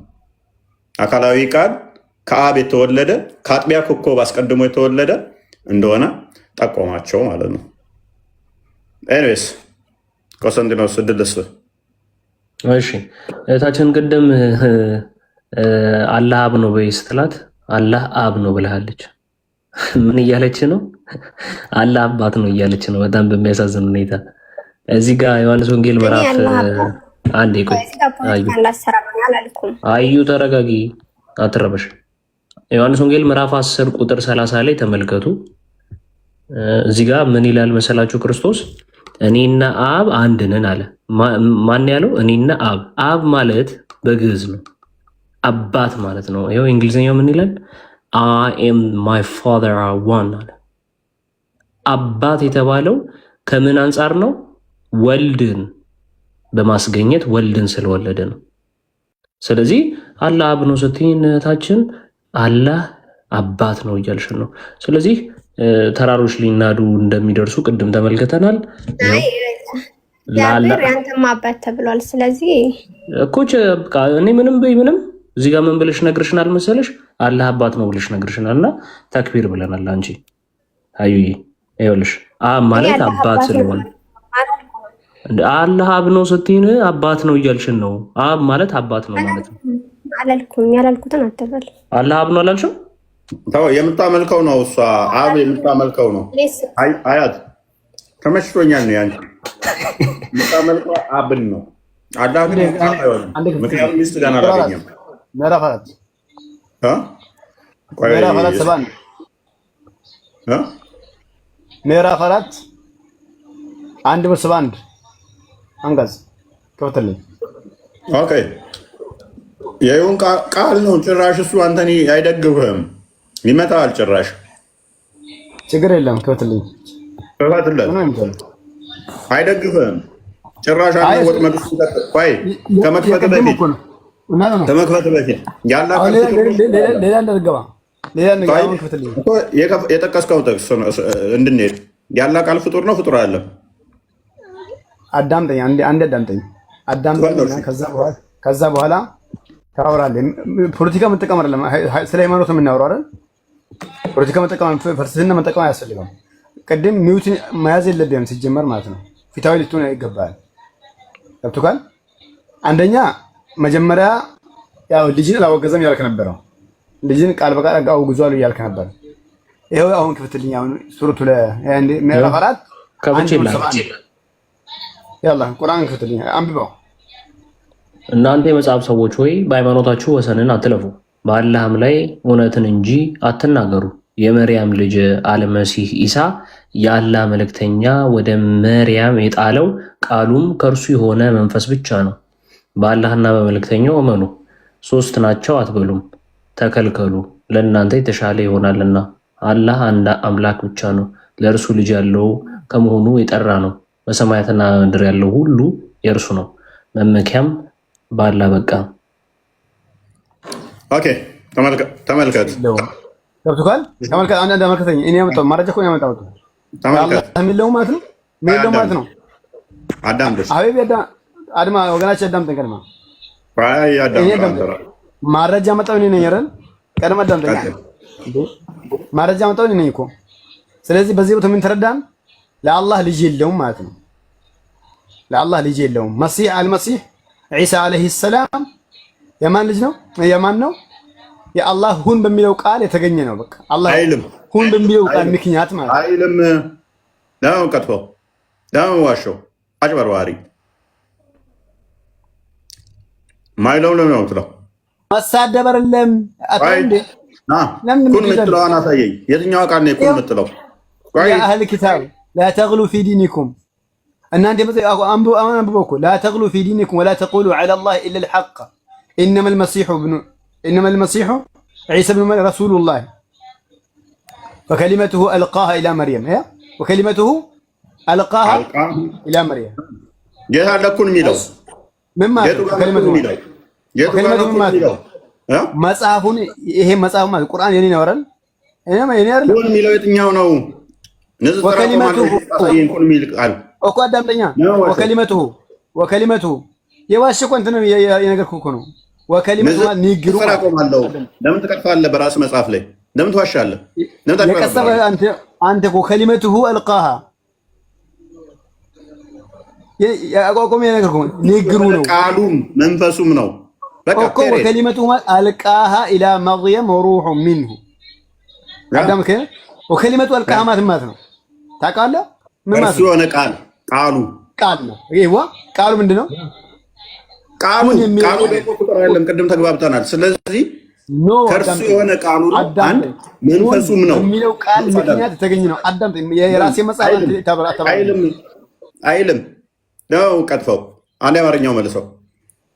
አካላዊ ቃል ከአብ የተወለደ ከአጥቢያ ኮከብ አስቀድሞ የተወለደ እንደሆነ ጠቆማቸው ማለት ነው። ኤኒዌይስ ቆስጠንጢኖስ ድልስ። እሺ እህታችን ቅድም አላህ አብ ነው በይ ስትላት አላህ አብ ነው ብለሃለች። ምን እያለች ነው? አላህ አባት ነው እያለች ነው። በጣም በሚያሳዝን ሁኔታ እዚህ ጋር ዮሐንስ ወንጌል ምዕራፍ አንዴ ቆይ አዩ ተረጋጊ፣ አትረበሽ። ዮሐንስ ወንጌል ምዕራፍ 10 ቁጥር 30 ላይ ተመልከቱ። እዚህ ጋር ምን ይላል መሰላችሁ? ክርስቶስ እኔና አብ አንድ ነን አለ። ማን ያለው? እኔና አብ። አብ ማለት በግዕዝ ነው አባት ማለት ነው። ይኸው እንግሊዝኛው ምን ይላል? I am my father are one አለ። አባት የተባለው ከምን አንጻር ነው? ወልድን በማስገኘት ወልድን ስለወለደ ነው። ስለዚህ አላህ አብ ነው ስትይ እህታችን አላህ አባት ነው እያልሽን ነው። ስለዚህ ተራሮች ሊናዱ እንደሚደርሱ ቅድም ተመልክተናል። ያንተም አባት ተብሏል። ስለዚህ እኮ እኔ ምንም በይ ምንም እዚህ ጋር ምን ብለሽ ነግርሽናል መሰለሽ? አላህ አባት ነው ብለሽ ነግርሽናል እና ተክቢር ብለናል። አንቺ አዩዬ ይኸውልሽ አብ ማለት አባት ስለሆነ አላህ አብ ነው ስትይን አባት ነው እያልሽን ነው። አብ ማለት አባት ነው ማለት ነው። አላልኩም። ያላልኩትን አትበል። አላህ አብ ነው አላልሽም? ተው፣ የምታመልከው ነው እሷ። አብ የምታመልከው ነው። አያት ተመችቶኛል ነው ያንቺ። የምታመልከው አብን ነው። አላህ ግን ምክንያቱም ሚስት ገና አላገኘም። ምዕራፍ 4 ምዕራፍ 4 1:71 አንቀጽ ከወተልኝ። ኦኬ የይሁን ቃል ነው። ጭራሽ እሱ አንተን አይደግፍህም፣ ይመታል። ጭራሽ ችግር የለም ከወተልኝ አይደግፍህም። ጭራሽ አንተ ወጥመድ ውስጥ ቆይ ከመክፈት በፊት ከመክፈት በፊት ያላ ሌላ እንደገባ ሌላ እንደገባ ክፍትልኝ እኮ የጠቀስከው ጥቅስ እንድንሄድ ያላ ቃል ፍጡር ነው ፍጡር አይደለም? አዳምጠኝ አንዴ አዳምጠኝ። ከዛ በኋላ ታወራለህ። ፖለቲካ መጠቀም አይደለም ስለ ሃይማኖት የምናወራው አይደል? ፖለቲካ መጠቀም ፍልስፍና መጠቀም አያስፈልግም። ቅድም ሚውት መያዝ የለብህም ሲጀመር ማለት ነው። ፊታዊ ልትሆን ይገባል። ገብቶካል? አንደኛ መጀመሪያ ያው ልጅን አላወገዘም ያልክ ነበረው። ልጅን ቃል በቃል አውግዟል ያልክ ነበር። ይሄው አሁን ክፍትልኝ አሁን ሱረቱ ምዕራፍ 4 ያላ ቁርአን ክፍትልኝ አንብበው። እናንተ የመጽሐፍ ሰዎች ሆይ በሃይማኖታችሁ ወሰንን አትለፉ፣ በአላህም ላይ እውነትን እንጂ አትናገሩ። የመርያም ልጅ አልመሲህ ኢሳ የአላህ መልእክተኛ ወደ መርያም የጣለው ቃሉም ከእርሱ የሆነ መንፈስ ብቻ ነው። በአላህና በመልእክተኛው እመኑ። 3 ናቸው አትበሉም፣ ተከልከሉ፣ ለእናንተ የተሻለ ይሆናልና። አላህ አንድ አምላክ ብቻ ነው። ለእርሱ ልጅ ያለው ከመሆኑ የጠራ ነው። በሰማያትና ምድር ያለው ሁሉ የእርሱ ነው። መመኪያም በአላህ በቃ። ኦኬ ተመልከት። ገብቶካል? ተመልከት። አንድ ተመልከተኝ። እኔ ያመጣው ማረጃ እኮ ነው ያመጣው። ተመልከት። የሚለው ማለት ነው የሚለው ማለት ነው። አዳምጥ አቤት አድማ ወገናችን አዳምጠኝ። ቀድማ አዳምጥ። ማረጃ መጣው እኔ ነኝ አይደል? ቀድማ አዳምጠኝ። ማረጃ መጣው እኔ ነኝ እኮ። ስለዚህ በዚህ ቦታ ምን ተረዳን? ለአላህ ልጅ የለውም ማለት ነው። ለአላህ ልጅ የለውም። መሲህ አልመሲህ ዒሳ አለይሂ ሰላም የማን ልጅ ነው? የማን ነው? የአላህ ሁን በሚለው ቃል የተገኘ ነው። በቃ አላህ አይልም። ሁን በሚለው ቃል ምክንያት ማለት አይልም። ነው ቀጥፎ ነው ዋሾ አጭበርባሪ ማይለው ነው ነው መሳደብ አይደለም። አታንዴ ኩን ምትለዋን አሳየኝ። የትኛው ቃል ነው ኩን ምትለው? ያ አህል ኪታብ ላ ተግሉ ፊ ዲኒኩም እናንተ አንብበው እኮ ላ ተግሉ ፊ ዲኒኩም ወላ ተቁሉ ዐላ ላህ ኢላ ልሐቅ ኢነማ ልመሲሑ ዒሳ ብኑ መርየም ረሱሉላህ ወከሊመቱሁ አልቃሃ ኢላ መርየም ወከሊመቱሁ አልቃሃ ኢላ መርየም ጌታ ለኩን የሚለው ምን ማለት ነው? ከሊመቱሁ ማለት መጽሐፉን ይሄ መጽሐፍ ማለት ቁርአን የኔ ነው አይደል? የኔ አይደል? ኩን የሚለው የትኛው ነው? ወከሊመቱሁ እኮ አዳምጠኛ። ወከሊመቱሁ የዋሽ እኮ እንትን የነገርኩህ እኮ ነው። ወከሊመቱሁ ማለት ንግግሩ ለምን ትቀጥፋለህ? በራስህ መጽሐፍ ላይ ለምን ትዋሻለህ? የቀሰበ አንተ እኮ ከሊመቱሁ አልቃሃ ያቋቋመ የነገርኩህ ንግግሩ ነው። ቃሉም መንፈሱም ነው። በቃ ወከሊመቱሁ አልቃሃ ኢላ መርየም ወሩሑ ሚንሁ አዳምከ ወከሊመቱ አልቃሃ ማለት ነው። ታውቃለህ? ምን ማለት ነው? የሆነ ቃሉ ነው። ይሄዋ ቃሉ ምንድነው? ቃሉ ደግሞ ቁጥር አይደለም። ቅድም ተግባብተናል። ስለዚህ ከእርሱ የሆነ ቃሉ ነው። አንድ መንፈሱም ነው የሚለው ቃል ምክንያት የተገኘ ነው። አዳምጥ። የራሴ መጽሐፍ አይልም ነው ቀጥፈው። አንድ አማርኛው መልሰው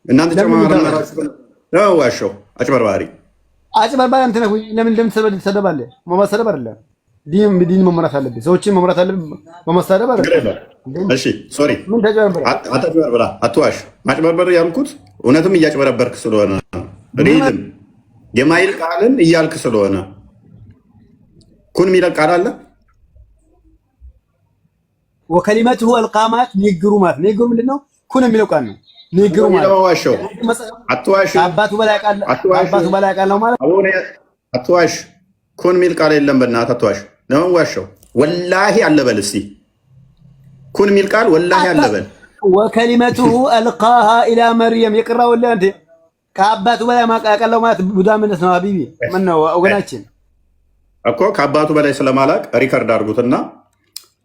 እናንተ ነው ዋሸው። አጭበርባሪ አንተ ነህ። ለምን ትሰደባለህ? መሰደብ አይደለም ዲን መመራት አለብህ። ሰዎችን መመራት አለብህ። በመሳደብ አይደለም። እሺ ሶሪ ምን ተጨበረበራ አትጨበረበራ አትዋሽ። ማጭበርበር ያልኩት እውነትም እያጭበረበርክ ስለሆነ ሪልም የማይል ቃልን እያልክ ስለሆነ ኩን የሚል ቃል አለ። ወከሊመቱሁ አልቃማት ንግግሩ ማለት ንግግሩ ምንድነው? ኩን የሚለው ቃል ነው። ንግግሩ ማለት ዋሸው። አትዋሽ። አባቱ በላይ ቃል ነው ማለት አትዋሽ። ኩን የሚል ቃል የለም። በእናትህ አትዋሽ። ለምን ዋሸው? ወላሂ አለበል። እስቲ ኩን የሚል ቃል ወላሂ አለበል። ወከሊመቱሁ አልቃሃ ኢላ መርየም የቅራ ወላሂ አንተ ከአባቱ በላይ ማቃቀለው ማለት ቡዳምነት ነው። ሀቢቢ ምን ነው ወገናችን እኮ ከአባቱ በላይ ስለማላቅ ሪከርድ አድርጉትና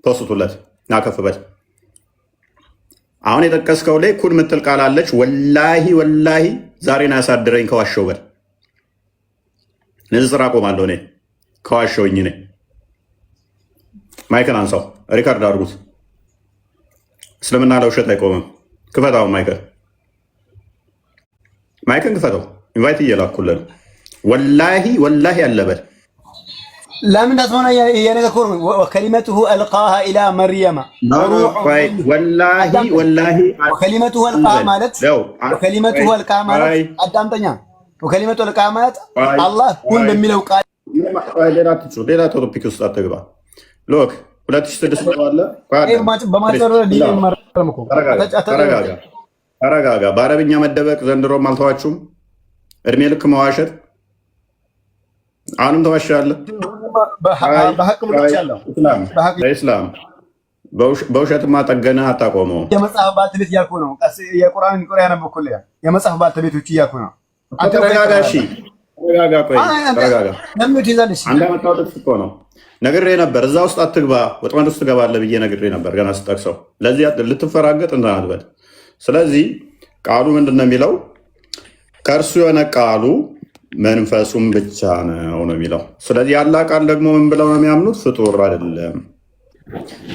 ተወስቱለት ናከፍበት። አሁን የጠቀስከው ላይ ኩን ምትል ቃል አለች። ወላሂ ዛሬን አያሳድረኝ ከዋሸው በል። ንጽጽር አቆማለሁ እኔ ከዋሸውኝ ነኝ። ማይክን አንሳው፣ ሪከርድ አድርጉት። እስልምና ለውሸት አይቆምም። ክፈታው፣ ማይክን ክፈተው። ኢንቫይት እየላኩልን ወላሂ አለበል። ለምን ታስማና የነገርኩህ ወከሊመቱሁ አልቃሃ ኢላ መርየም ወላሂ ወከሊመቱሁ አልቃሃ ማለት ወከሊመቱሁ አልቃሃ ማለት አዳምጠኛ ወከሊመቱሁ አልቃሃ ማለት አላህ ሁን በሚለው ቃል ሌላ ቶፒክ ውስጥ አትግባ። ሎክ 2006 አለ ተረጋጋ። በአረብኛ መደበቅ ዘንድሮም አልተዋችሁም። እድሜ ልክ መዋሸት አሁንም ተዋሻለህ። ኢስላም በውሸትማ ጠገነህ አታቆመውም። የመጽሐፍ ባልተቤት እያልኩህ ነው። የቁርአን ያነበብኩልህ የመጽሐፍ ባልተቤቶች እያልኩህ ነው። ተረጋጋ። እሺ ተረጋጋ። አንድ አመጣው ጥቅስ እኮ ነው ነግሬህ ነበር። እዛ ውስጥ አትግባ፣ ወጥመድ ውስጥ ትገባለህ ብዬ ነግሬህ ነበር ገና ስጠቅሰው። ለዚህ ልትፈራገጥ እንትን አትበል። ስለዚህ ቃሉ ምንድን ነው የሚለው? ከእርሱ የሆነ ቃሉ መንፈሱም ብቻ ነው ነው የሚለው። ስለዚህ ያላ ቃል ደግሞ ምን ብለው ነው የሚያምኑት? ፍጡር አይደለም።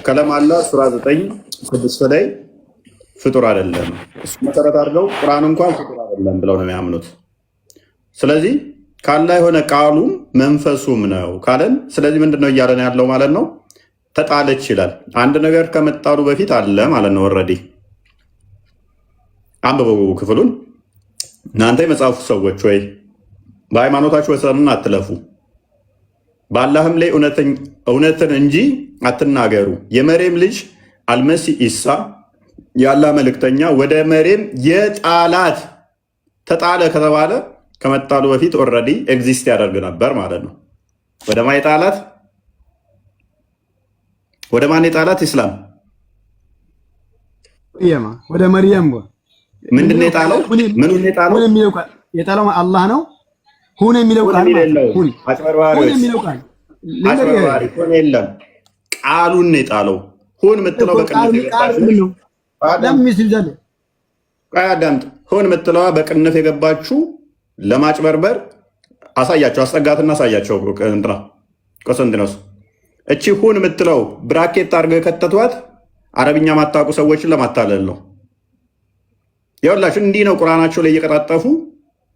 ከለም አላ ሱራ 9:6 ላይ ፍጡር አይደለም። እሱ መሰረት አድርገው ቁርአን እንኳን ፍጡር አይደለም ብለው ነው የሚያምኑት። ስለዚህ ካላ የሆነ ቃሉ መንፈሱም ነው ካለን፣ ስለዚህ ምንድነው እያለን ያለው ማለት ነው? ተጣለች ይላል። አንድ ነገር ከመጣሉ በፊት አለ ማለት ነው። ኦልሬዲ አንብበው ክፍሉን እናንተ የመጽሐፉ ሰዎች ወይ በሃይማኖታችሁ ወሰንን አትለፉ፣ በአላህም ላይ እውነትን እንጂ አትናገሩ። የመሬም ልጅ አልመሲህ ኢሳ የአላህ መልእክተኛ ወደ መሬም የጣላት ተጣለ ከተባለ ከመጣሉ በፊት ኦልሬዲ ኤግዚስት ያደርግ ነበር ማለት ነው። ወደ ማን የጣላት? ወደ ማን የጣላት? ኢስላም ወደ መርየም። ምንድን ነው የጣለው? ምኑን የጣለው? የጣለው አላህ ነው። ሁን የሚለው ቃል ሁን የሚለው ቃል ሁን የለም፣ ቃሉን ነው የጣለው። ሁን የምትለው ሁን የምትለዋ በቅንፍ የገባችሁ ለማጭበርበር አሳያቸው፣ አስጠጋትና አሳያቸው። እንትና ቆስጠንጢኖስ እቺ ሁን የምትለው ብራኬት አድርገው የከተቷት አረብኛ ማታውቁ ሰዎችን ለማታለል ነው። ይኸውላችሁ እንዲህ ነው ቁርአናቸው ላይ እየቀጣጠፉ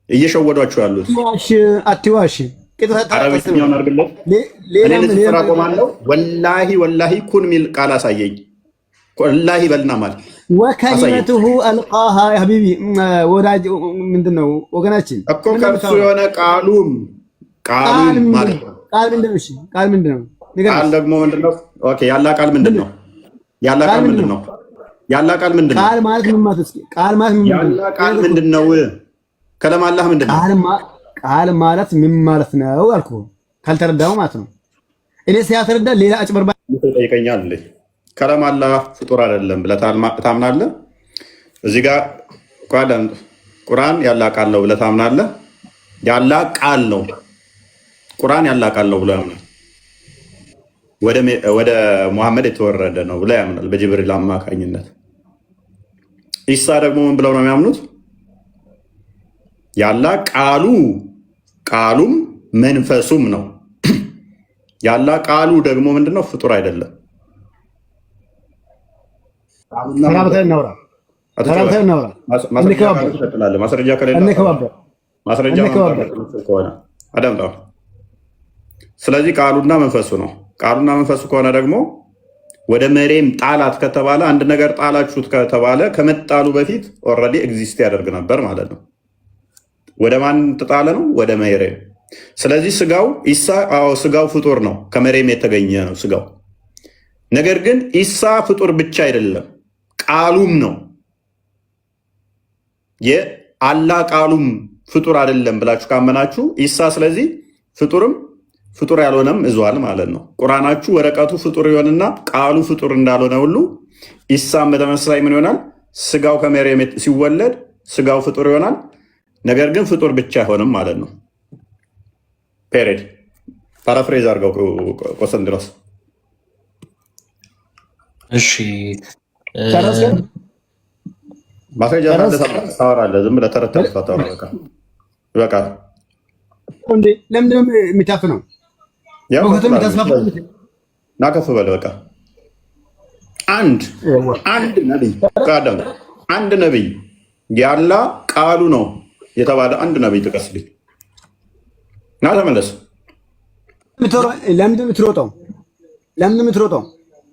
እየሸወዷቸው ያሉት። አትዋሽ። አረብኛውን አድርግለት። እኔ ስራ ቆማለሁ። ወላሂ ኩን ሚል ቃል አሳየኝ። ወላሂ በልና ማለት ወከሊመቱሁ አልቃሃ ሀቢቢ ወዳጅ ምንድን ነው ወገናችን እኮ ከእርሱ የሆነ ቃሉም ማለት ነው። ቃል ምንድን ነው? እሺ ቃል ምንድን ነው? ቃል ደግሞ ምንድን ነው? ኦኬ ያላ ቃል ምንድን ነው? ያላ ቃል ምንድን ነው? ያላ ቃል ምንድን ነው? ቃል ማለት ምን ማለት ነው? ቃል ማለት ምን ማለት ነው? ያላ ቃል ምንድን ነው? ከለም አላህ ምንድን ነው? ቃል ማለት ምን ማለት ነው አልኩህ። ካልተረዳኸው ማለት ነው። እኔ ሲያስረዳ ሌላ አጭበርባሪ ይጠይቀኛል። ከለም አላህ ፍጡር አይደለም ብለህ ታምናለህ? እዚህ ጋር ቁርአን ያላ ቃል ነው ብለህ ታምናለህ? ያላ ቃል ነው ቁርአን ያላ ቃል ነው ብሎ ያምናል። ወደ ሙሐመድ የተወረደ ነው ብሎ ያምናል በጅብሪል አማካኝነት። ኢሳ ደግሞ ምን ብለው ነው የሚያምኑት? ያላ ቃሉም መንፈሱም ነው። ያላ ቃሉ ደግሞ ምንድነው? ፍጡር አይደለም። ማስረጃ ከሆነ አዳምጣ። ስለዚህ ቃሉና መንፈሱ ነው። ቃሉና መንፈሱ ከሆነ ደግሞ ወደ መሬም ጣላት ከተባለ አንድ ነገር ጣላችሁት ከተባለ ከመጣሉ በፊት ኦልሬዲ ኤግዚስት ያደርግ ነበር ማለት ነው። ወደ ማን ተጣለ ነው? ወደ መሬም። ስለዚህ ስጋው ኢሳ ስጋው ፍጡር ነው፣ ከመሬም የተገኘ ነው ስጋው። ነገር ግን ኢሳ ፍጡር ብቻ አይደለም፣ ቃሉም ነው። የአላህ ቃሉም ፍጡር አይደለም ብላችሁ ካመናችሁ ኢሳ ስለዚህ ፍጡርም ፍጡር ያልሆነም እዟል ማለት ነው። ቁርአናችሁ ወረቀቱ ፍጡር ይሆንና ቃሉ ፍጡር እንዳልሆነ ሁሉ ኢሳም በተመሳሳይ ምን ይሆናል? ስጋው ከመሬም ሲወለድ ስጋው ፍጡር ይሆናል። ነገር ግን ፍጡር ብቻ አይሆንም ማለት ነው። ፔሬድ ፓራፍሬዝ አድርገው ቆስጠንጢኖስ። እሺ ማስረጃ ታወራለህ። ዝም ብለህ ተረት ተረት ታወራ። በቃ እንዴ ለምንድን ነው የሚታፍነው? ናከፍ በል በቃ። አንድ ነቢይ ያላ ቃሉ ነው የተባለ አንድ ነቢይ ጥቀስልኝ። ና ተመለስ። ለምንድን የምትሮጠው?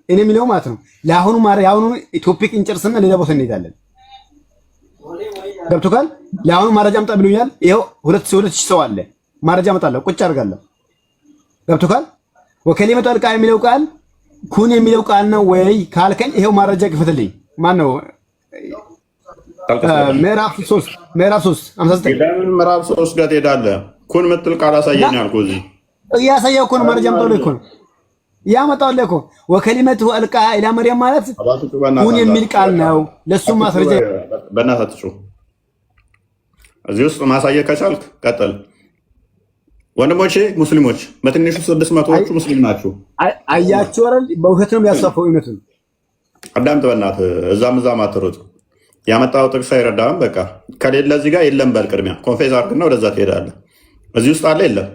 እኔ የሚለው ማለት ነው ለአሁኑ የአሁኑ ቶፒክ እንጨርስና ሌላ ቦታ እንሄዳለን። ገብቶካል? ለአሁኑ ማረጃ አምጣ ብሎኛል። ይኸው 2000 ሰው አለ። ማረጃ አመጣለሁ፣ ቁጭ አድርጋለሁ። ገብቶካል? ወከሊመቱ አልቃ የሚለው ቃል ኩን የሚለው ቃል ነው ወይ ካልከኝ ይኸው ማረጃ ክፈትልኝ። ማን ነው? ምዕራፍ 3 59 ምዕራፍ 3 ጋር ትሄዳለህ። ኩን ምትል ቃል አሳየኝ አልኩህ። እዚህ እያሳየው እኮ ነው። ማረጃ አምጣለሁ እኮ ነው ያመጣው እኮ ወከሊመቱ አልቃ ኢላ መርየም ማለት ኩን የሚል ቃል ነው። ለሱ ማስረጃ በእናትህ እዚህ ውስጥ ማሳየት ከቻልክ ቀጥል። ወንድሞቼ ሙስሊሞች በትንሹ 600ዎቹ ሙስሊም ናችሁ። አያችሁ አይደል? በውሸት ነው የሚያሳፈው እውነቱን። አዳምጥ በእናትህ እዛም አትሩጥ። ያመጣው ጥቅስ አይረዳም። በቃ ከሌለ እዚህ ጋር የለም በል። ቅድሚያ ኮንፌዝ አድርግና ወደዛ ትሄዳለህ። እዚህ ውስጥ አለ የለም?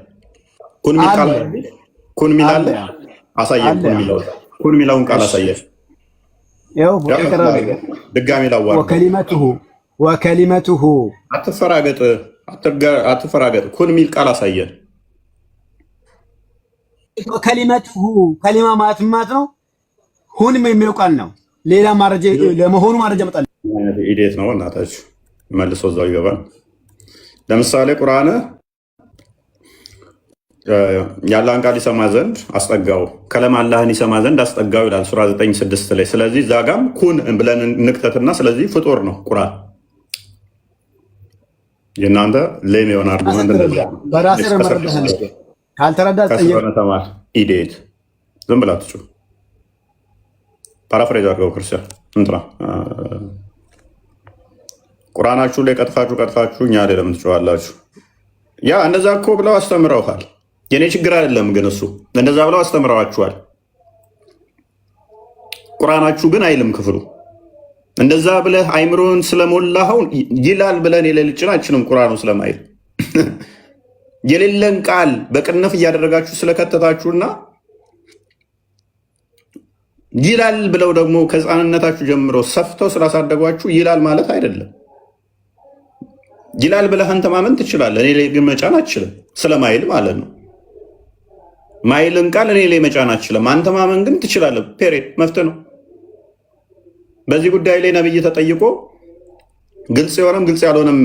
ኩን ሚል አለ? አሳየን። ኩን ሚለውን ቃል አሳየን። ያው ድጋሚ ላዋራ ወከሊመቱሁ አትፈራገጥ። ኩን ሚል ቃል አሳየን። ከሊመቱሁ ከሊማ ማለት ነው። ሁን የሚለው ቃል ነው። ሌላ ማረጃ ለመሆኑ ማረጃ መጣል ኢዴት ነው። እናታችሁ መልሶ እዛው ይገባል። ለምሳሌ ቁርአን ያላህን ቃል ይሰማ ዘንድ አስጠጋው፣ ከለም አላህን ይሰማ ዘንድ አስጠጋው ይላል ሱራ 9:6 ላይ። ስለዚህ እዛ ጋም ኩን ብለን ንክተትና ስለዚህ ፍጡር ነው ቁርአን። የእናንተ ሌም የሆነ አርጉመንት በራስህ መረዳህ ካልተረዳ ተማር። ኢዴት ዝም ብላችሁ ፓራፍሬዝ አድርገው ክርስቲያን እንትና ቁርአናችሁ ላይ ቀጥፋችሁ እኛ ላይ ለምን ትጮኻላችሁ? ያ እንደዛ እኮ ብለው አስተምረውታል። የኔ ችግር አይደለም ግን እሱ እንደዛ ብለው አስተምረዋችኋል። ቁርአናችሁ ግን አይልም ክፍሉ። እንደዛ ብለህ አይምሮን ስለሞላኸው ይላል ብለን የሌልጭናችንም ቁርአኑ ስለማይል የሌለን ቃል በቅንፍ እያደረጋችሁ ስለከተታችሁና ይላል ብለው ደግሞ ከህፃንነታችሁ ጀምሮ ሰፍተው ስላሳደጓችሁ ይላል ማለት አይደለም። ይላል ብለህ አንተ ማመን ትችላለህ፣ እኔ ላይ ግን መጫን አትችልም። ስለማይል ማለት ነው። ማይልን ቃል እኔ ላይ መጫን አትችልም፣ አንተ ማመን ግን ትችላለህ። ፔሬድ መፍትሄ ነው። በዚህ ጉዳይ ላይ ነብይ ተጠይቆ ግልጽ የሆነም ግልጽ ያልሆነም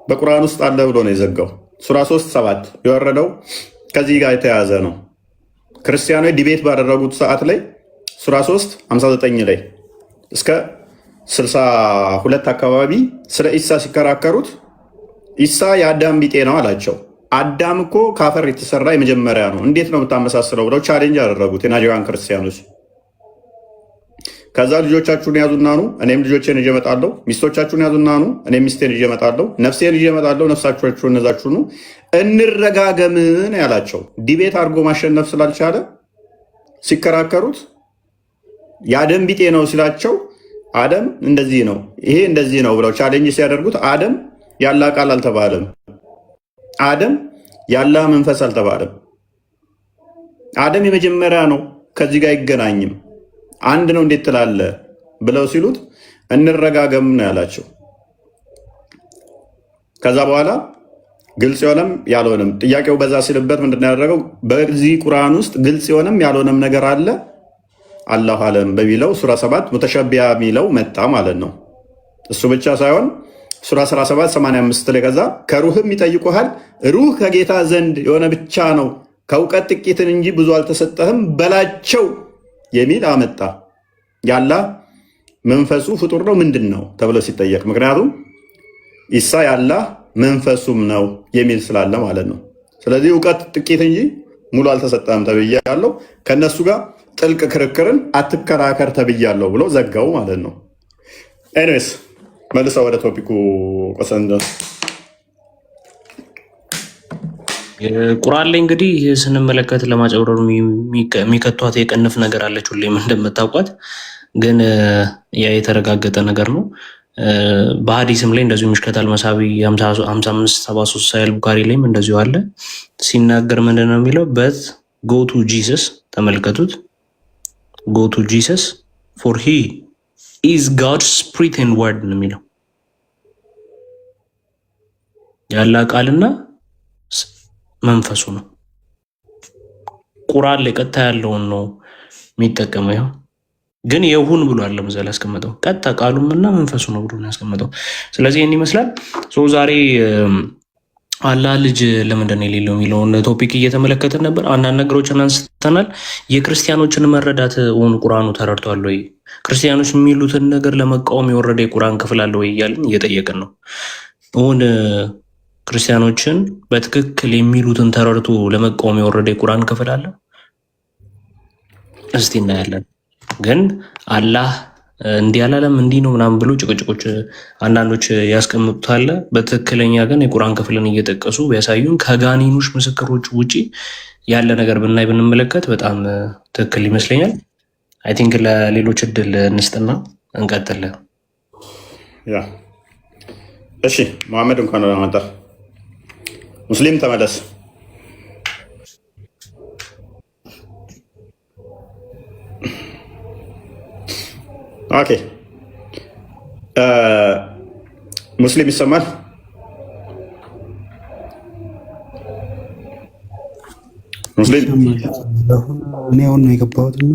በቁርአን ውስጥ አለ ብሎ ነው የዘጋው። ሱራ 3:7 የወረደው ከዚህ ጋር የተያያዘ ነው። ክርስቲያኖች ዲቤት ባደረጉት ሰዓት ላይ ሱራ 3:59 ላይ እስከ 62 አካባቢ ስለ ኢሳ ሲከራከሩት ኢሳ የአዳም ቢጤ ነው አላቸው። አዳም እኮ ከአፈር የተሰራ የመጀመሪያ ነው፣ እንዴት ነው የምታመሳስለው ብለው ቻሌንጅ ያደረጉት የናይጄሪያን ክርስቲያኖች። ከዛ ልጆቻችሁን ያዙና ኑ እኔም ልጆቼን ይዤ እመጣለሁ፣ ሚስቶቻችሁን ያዙና ኑ እኔም ሚስቴን ይዤ እመጣለሁ፣ ነፍሴን ይዤ እመጣለሁ፣ ነፍሳችሁን እነዛችሁ ኑ እንረጋገምን ያላቸው። ዲቤት አድርጎ ማሸነፍ ስላልቻለ ሲከራከሩት የአደም ቢጤ ነው ሲላቸው አደም እንደዚህ ነው ይሄ እንደዚህ ነው ብለው ቻሌንጅ ሲያደርጉት አደም ያላ ቃል አልተባለም፣ አደም ያላ መንፈስ አልተባለም። አደም የመጀመሪያ ነው፣ ከዚህ ጋር አይገናኝም፣ አንድ ነው እንዴት ትላለ ብለው ሲሉት እንረጋገም ነው ያላቸው። ከዛ በኋላ ግልጽ የሆነም ያልሆነም ጥያቄው በዛ ሲልበት ምንድን ያደረገው በዚህ ቁርአን ውስጥ ግልጽ የሆነም ያልሆነም ነገር አለ አላሁ አለም በሚለው ሱራ 7 ሙተሸቢያ የሚለው መጣ ማለት ነው። እሱ ብቻ ሳይሆን ሱራ 17:85 ላይ ከዛ ከሩህም ይጠይቁሃል፣ ሩህ ከጌታ ዘንድ የሆነ ብቻ ነው፣ ከእውቀት ጥቂትን እንጂ ብዙ አልተሰጠህም በላቸው የሚል አመጣ። ያላ መንፈሱ ፍጡር ነው ምንድን ነው ተብሎ ሲጠየቅ፣ ምክንያቱም ኢሳ ያላ መንፈሱም ነው የሚል ስላለ ማለት ነው። ስለዚህ እውቀት ጥቂት እንጂ ሙሉ አልተሰጠህም ተብያለሁ፣ ከነሱ ጋር ጥልቅ ክርክርን አትከራከር ተብያለሁ ብሎ ዘጋው ማለት ነው። ኤኒዌይስ መልሰው ወደ ቶፒኩ ቆሰንደ ቁርአን ላይ እንግዲህ ስንመለከት ለማጨብረሩ የሚከቷት የቅንፍ ነገር አለች ሁሌም እንደምታውቋት፣ ግን ያ የተረጋገጠ ነገር ነው። በሀዲስም ላይ እንደዚሁ ሚሽከታል መሳቢ 5573 ሳይል ቡካሪ ላይም እንደዚሁ አለ። ሲናገር ምንድን ነው የሚለው? በት ጎቱ ጂሰስ ተመልከቱት። ጎቱ ጂሰስ ፎር ሂ ኢዝ ጋድስ ስፕሪት ኤንድ ወርድ ነው የሚለው። ያላ ቃልና መንፈሱ ነው። ቁርአን ላይ ቀጥታ ያለውን ነው የሚጠቀመው። ይኸው ግን የሁን ብሎ አለም እዛ ላይ ያስቀመጠው ቀጥታ ቃሉም እና መንፈሱ ነው ብሎ ያስቀመጠው። ስለዚህ ይህን ይመስላል። ዛሬ አላህ ልጅ ለምንድን ነው የሌለው የሚለውን ቶፒክ እየተመለከትን ነበር። አንዳንድ ነገሮችን አንስተናል። የክርስቲያኖችን መረዳት ሆኑ ቁርአኑ ተረድቷል ወይ? ክርስቲያኖች የሚሉትን ነገር ለመቃወም የወረደ የቁርአን ክፍል አለ ወይ እያልን እየጠየቅን ነው። እውን ክርስቲያኖችን በትክክል የሚሉትን ተረድቶ ለመቃወም የወረደ የቁርአን ክፍል አለ? እስቲ እናያለን። ግን አላህ እንዲህ አላለም እንዲህ ነው ምናምን ብሎ ጭቅጭቆች አንዳንዶች ያስቀምጡታል። በትክክለኛ ግን የቁርአን ክፍልን እየጠቀሱ ቢያሳዩን ከጋኔኖች ምስክሮች ውጪ ያለ ነገር ብናይ ብንመለከት በጣም ትክክል ይመስለኛል። አይ ቲንክ ለሌሎች እድል እንስጥና እንቀጥል። እሺ መሐመድ እንኳን መጣ። ሙስሊም ተመለስ። ኦኬ ሙስሊም ይሰማል? ሙስሊም እኔ አሁን ነው የገባሁት እና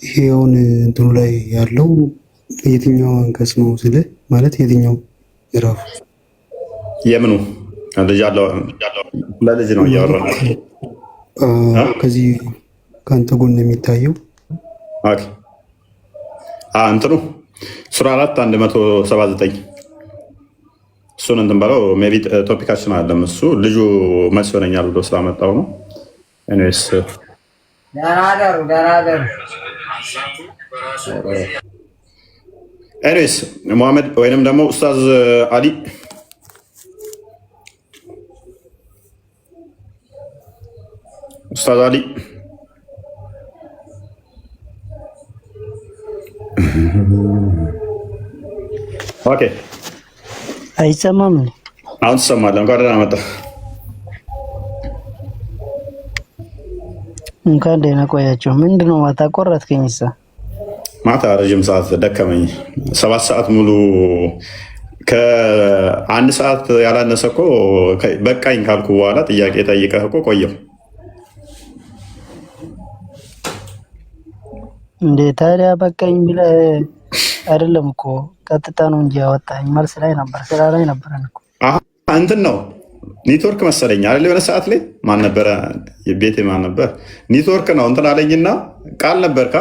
ይሄ አሁን እንትኑ ላይ ያለው የትኛው አንቀጽ ነው ስልህ ማለት የትኛው ምዕራፍ የምኑ ልጅ አለው? ለልጅ ነው እያወራን ከዚህ ከአንተ ጎን የሚታየው እንትኑ ሱራ 4 179 እሱን እንትን በለው። ሜይ ቢ ቶፒካችን አለም እሱ ልጁ መልስ ይሆነኛል ብሎ ስላመጣው ነው። ኤኒዌይስ ሙሐመድ ወይንም ደግሞ ኡስታዝ አሊ ኡስታዝ አሊ ኦኬ አይሰማም? አሁን ትሰማለህ። እንኳን ደህና መጣህ። እንኳን ደህና ቆያቸው። ምንድነው ማታ ቆረጥከኝ? ማታ ረዥም ሰዓት ደከመኝ። 7 ሰዓት ሙሉ ከ1 ሰዓት ያላነሰ እኮ በቃኝ ካልኩ በኋላ ጥያቄ ጠይቀህ እኮ ቆየሁ። እንዴ ታዲያ በቃኝ ብለህ አይደለም እኮ ቀጥታ ነው እንጂ ያወጣኝ። መልስ ላይ ነበር፣ ስራ ላይ ነበረን እኮ። እንትን ነው ኔትወርክ መሰለኝ አይደል? የሆነ ሰዓት ላይ ማን ነበረ? ቤቴ ማን ነበር? ኔትወርክ ነው እንትን አለኝና ቃል ነበርካ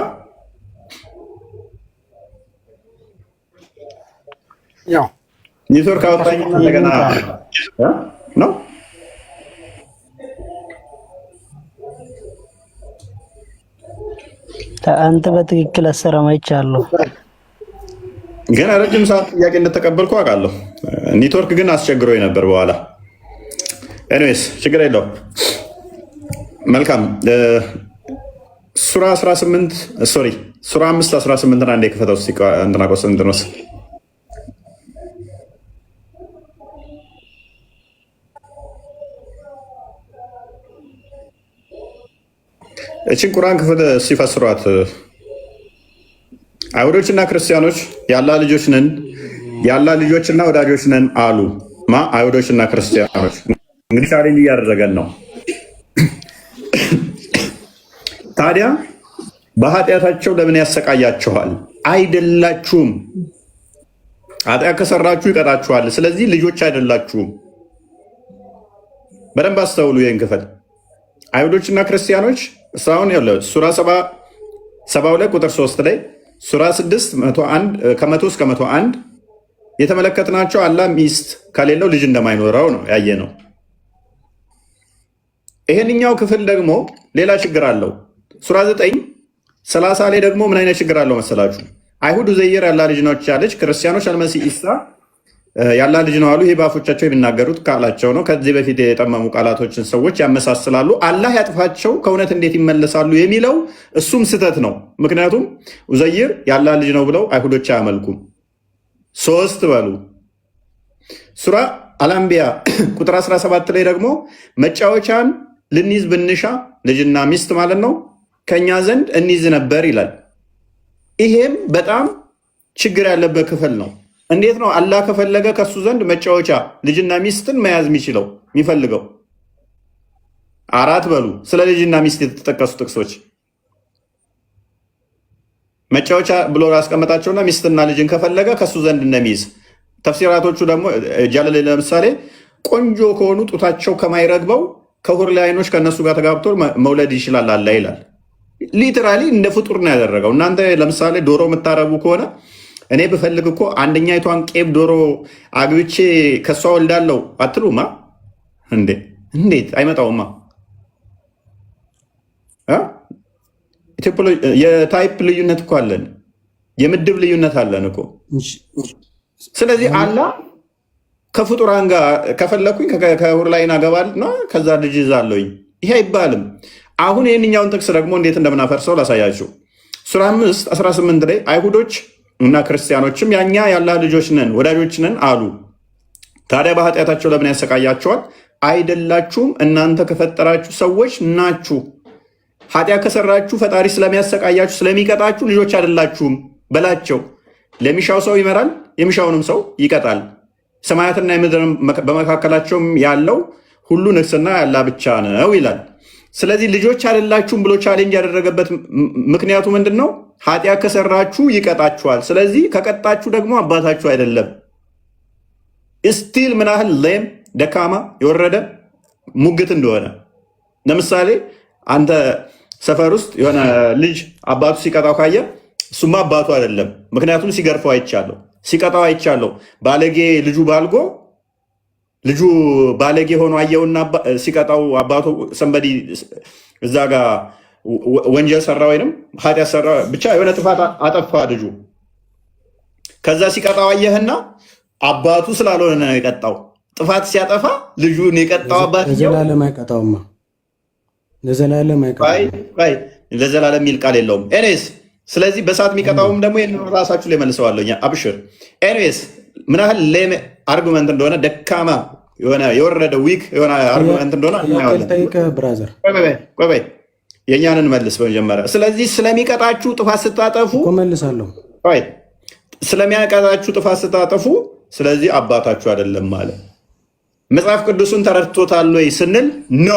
ያው ኔትወርክ አወጣኝና እንደገና ነው አንተ በትክክል አሰራም አይቻለሁ። ግን ረጅም ሰዓት ጥያቄ እንደተቀበልኩ አውቃለሁ። ኔትወርክ ግን አስቸግሮኝ ነበር በኋላ። ኤኒዌይስ ችግር የለውም። መልካም ሱራ 18 ሱራ 5 18 አንዴ ክፈተው እስኪ እንድናቆስ እንድንወስ እችን ቁርአን ክፍል ሲፈስሯት አይሁዶችና ክርስቲያኖች የአላህ ልጆች ነን የአላህ ልጆችና ወዳጆች ነን አሉ። አይሁዶችና ክርስቲያኖች እንግዲህ ቻሌንጅ እያደረገን ነው። ታዲያ በኃጢአታቸው ለምን ያሰቃያችኋል? አይደላችሁም። ኃጢአት ከሰራችሁ ይቀጣችኋል። ስለዚህ ልጆች አይደላችሁም። በደንብ አስተውሉ ይህን ክፍል። አይሁዶችና ክርስቲያኖች እስካሁን ያለው ሱራ 72 ቁጥር 3 ላይ ሱራ 6 ከ100 እስከ 101 የተመለከትናቸው አላህ ሚስት ከሌለው ልጅ እንደማይኖረው ነው ያየ ነው። ይሄንኛው ክፍል ደግሞ ሌላ ችግር አለው። ሱራ 9 30 ላይ ደግሞ ምን አይነት ችግር አለው መሰላችሁ? አይሁድ ኡዘይር ያላህ ልጅ ነው ያለች፣ ክርስቲያኖች አልመሲህ ኢሳ ያላህ ልጅ ነው አሉ። ይሄ በአፎቻቸው የሚናገሩት ቃላቸው ነው። ከዚህ በፊት የጠመሙ ቃላቶችን ሰዎች ያመሳስላሉ። አላህ ያጥፋቸው፣ ከእውነት እንዴት ይመለሳሉ የሚለው እሱም ስህተት ነው። ምክንያቱም ኡዘይር ያላህ ልጅ ነው ብለው አይሁዶች አያመልኩም። 3 በሉ ሱራ አልአንቢያ ቁጥር 17 ላይ ደግሞ መጫወቻን ልንይዝ ብንሻ ልጅና ሚስት ማለት ነው ከኛ ዘንድ እንይዝ ነበር ይላል። ይሄም በጣም ችግር ያለበት ክፍል ነው። እንዴት ነው አላህ ከፈለገ ከሱ ዘንድ መጫወቻ ልጅና ሚስትን መያዝ የሚችለው የሚፈልገው? 4 በሉ። ስለ ልጅና ሚስት የተጠቀሱ ጥቅሶች መጫወቻ ብሎ ያስቀመጣቸውና ሚስትና ልጅን ከፈለገ ከሱ ዘንድ እንደሚይዝ ተፍሲራቶቹ ደግሞ ጃለሌ ለምሳሌ ቆንጆ ከሆኑ ጡታቸው ከማይረግበው ከሁር ላይ አይኖች ከእነሱ ጋር ተጋብቶ መውለድ ይችላል አለ ይላል። ሊትራሊ እንደ ፍጡር ነው ያደረገው። እናንተ ለምሳሌ ዶሮ የምታረቡ ከሆነ እኔ ብፈልግ እኮ አንደኛይቷን ቄብ ዶሮ አግብቼ ከሷ ወልዳለው አትሉማ እንዴ? እንዴት አይመጣውማ? የታይፕ ልዩነት እኮ አለን፣ የምድብ ልዩነት አለን እኮ። ስለዚህ አላህ ከፍጡራን ጋር ከፈለኩኝ ከሁር ላይ አገባልና ከዛ ልጅ ይዛለሁኝ ይሄ አይባልም። አሁን ይህንኛውን ጥቅስ ደግሞ እንዴት እንደምናፈርሰው ላሳያችሁ። ሱራ 5:18 ላይ አይሁዶች እና ክርስቲያኖችም ያኛ ያላህ ልጆች ነን ወዳጆች ነን አሉ። ታዲያ በኃጢአታቸው ለምን ያሰቃያቸዋል? አይደላችሁም እናንተ ከፈጠራችሁ ሰዎች ናችሁ። ኃጢአት ከሰራችሁ ፈጣሪ ስለሚያሰቃያችሁ ስለሚቀጣችሁ ልጆች አይደላችሁም በላቸው። ለሚሻው ሰው ይመራል፣ የሚሻውንም ሰው ይቀጣል። ሰማያትና የምድር በመካከላቸውም ያለው ሁሉ ንግስና ያላ ብቻ ነው ይላል። ስለዚህ ልጆች አይደላችሁም ብሎ ቻሌንጅ ያደረገበት ምክንያቱ ምንድን ነው? ኃጢአት ከሰራችሁ ይቀጣችኋል። ስለዚህ ከቀጣችሁ ደግሞ አባታችሁ አይደለም። ስቲል ምን ያህል ሌም ደካማ የወረደ ሙግት እንደሆነ ለምሳሌ አንተ ሰፈር ውስጥ የሆነ ልጅ አባቱ ሲቀጣው ካየ እሱማ አባቱ አይደለም፣ ምክንያቱም ሲገርፈው አይቻለሁ፣ ሲቀጣው አይቻለሁ። ባለጌ ልጁ ባልጎ ልጁ ባለጌ ሆኖ አየውና ሲቀጣው አባቱ ሰንበዲ እዛ ጋር ወንጀል ሰራ ወይንም ኃጢአት ሰራ፣ ብቻ የሆነ ጥፋት አጠፋ ልጁ። ከዛ ሲቀጣው አየህና አባቱ ስላልሆነ ነው የቀጣው። ጥፋት ሲያጠፋ ልጁን የቀጣው አባት ለዘላለም አይቀጣውማ፣ ለዘላለም አይቀጣውም። ለዘላለም የሚል ቃል የለውም። ኤኒዌይስ ስለዚህ በሰዓት የሚቀጣውም ደግሞ ራሳችሁ ላይ መልሰዋለሁ። አብሽር። ኤኒዌይስ ምን ያህል ሌም አርጉመንት እንደሆነ ደካማ የሆነ የወረደ ዊክ የሆነ አርጉመንት እንደሆነ ብራዘር ቆይ የእኛንን መልስ በመጀመሪያ። ስለዚህ ስለሚቀጣችሁ ጥፋት ስታጠፉ መልሳለሁ። ስለሚያቀጣችሁ ጥፋት ስታጠፉ ስለዚህ አባታችሁ አይደለም ማለት መጽሐፍ ቅዱሱን ተረድቶታል ወይ ስንል ኖ።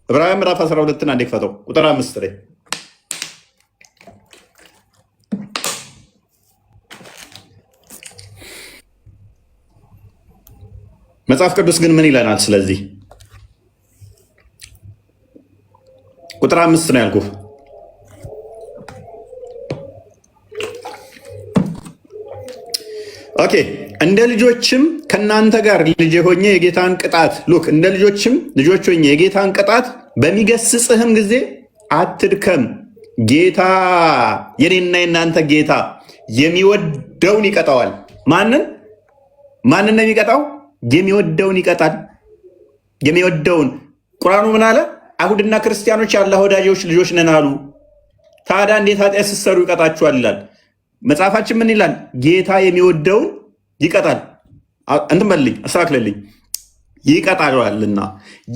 ዕብራውያን ምዕራፍ 12 አንዴ ክፈተው ቁጥር 5 ላይ መጽሐፍ ቅዱስ ግን ምን ይለናል? ስለዚህ ቁጥር 5 ነው ያልኩህ። ኦኬ እንደ ልጆችም ከእናንተ ጋር ልጅ ሆኜ የጌታን ቅጣት ሉክ እንደ ልጆችም ልጆች ሆኜ የጌታን ቅጣት በሚገስጽህም ጊዜ አትድከም። ጌታ የኔና የናንተ ጌታ የሚወደውን ይቀጣዋል። ማንን ነው የሚቀጣው? የሚወደውን ይቀጣል። የሚወደውን ቁርአኑ ምን አለ? አይሁድና ክርስቲያኖች የአላህ ወዳጆች ልጆች ነን አሉ። ታዲያ እንዴት ኃጢአት ስትሰሩ ይቀጣችኋል ይላል መጽሐፋችን። ምን ይላል? ጌታ የሚወደውን ይቀጣል። እንትን በልኝ አስተካክለልኝ። ይቀጣልና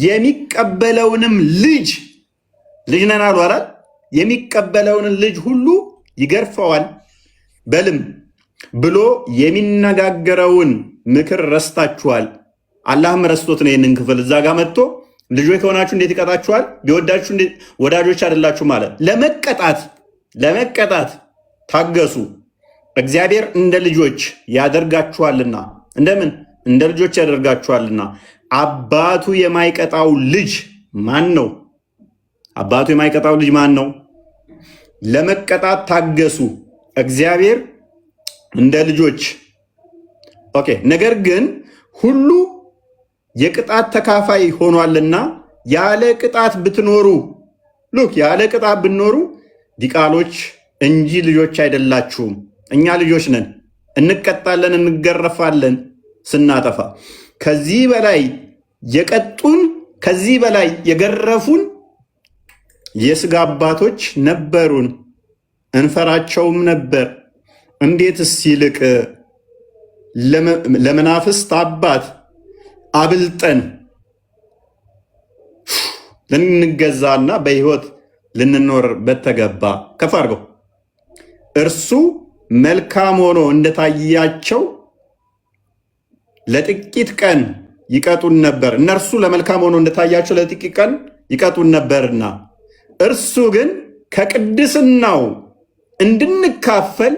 የሚቀበለውንም ልጅ ነን አሉ አላል? የሚቀበለውን ልጅ ሁሉ ይገርፈዋል በልም ብሎ የሚነጋገረውን ምክር ረስታችኋል። አላህም ረስቶት ነው ይህንን ክፍል እዛ ጋር መጥቶ ልጆች ከሆናችሁ እንዴት ይቀጣችኋል? ቢወዳችሁ ወዳጆች አይደላችሁ ማለት። ለመቀጣት ታገሱ፣ እግዚአብሔር እንደ ልጆች ያደርጋችኋልና። እንደምን እንደ ልጆች ያደርጋችኋልና። አባቱ የማይቀጣው ልጅ ማን ነው? አባቱ የማይቀጣው ልጅ ማን ነው? ለመቀጣት ታገሱ፣ እግዚአብሔር እንደ ልጆች። ኦኬ። ነገር ግን ሁሉ የቅጣት ተካፋይ ሆኗልና ያለ ቅጣት ብትኖሩ ያለ ቅጣት ብትኖሩ ዲቃሎች እንጂ ልጆች አይደላችሁም። እኛ ልጆች ነን፣ እንቀጣለን፣ እንገረፋለን ስናጠፋ። ከዚህ በላይ የቀጡን ከዚህ በላይ የገረፉን የስጋ አባቶች ነበሩን፣ እንፈራቸውም ነበር። እንዴትስ ይልቅ ለመናፍስት አባት አብልጠን ልንገዛና በሕይወት ልንኖር በተገባ። ከፍ አድርገው። እርሱ መልካም ሆኖ እንደታያቸው ለጥቂት ቀን ይቀጡን ነበር። እነርሱ ለመልካም ሆኖ እንደታያቸው ለጥቂት ቀን ይቀጡን ነበርና እርሱ ግን ከቅድስናው እንድንካፈል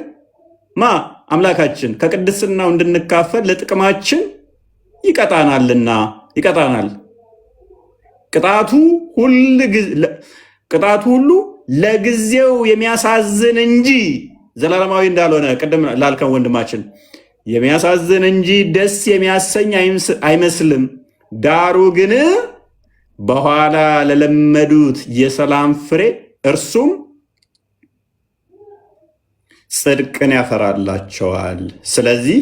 አምላካችን ከቅድስናው እንድንካፈል ለጥቅማችን ይቀጣናልና ይቀጣናል። ቅጣቱ ሁሉ ለጊዜው የሚያሳዝን እንጂ ዘላለማዊ እንዳልሆነ ቅድም ላልከን ወንድማችን የሚያሳዝን እንጂ ደስ የሚያሰኝ አይመስልም። ዳሩ ግን በኋላ ለለመዱት የሰላም ፍሬ እርሱም ጽድቅን ያፈራላቸዋል። ስለዚህ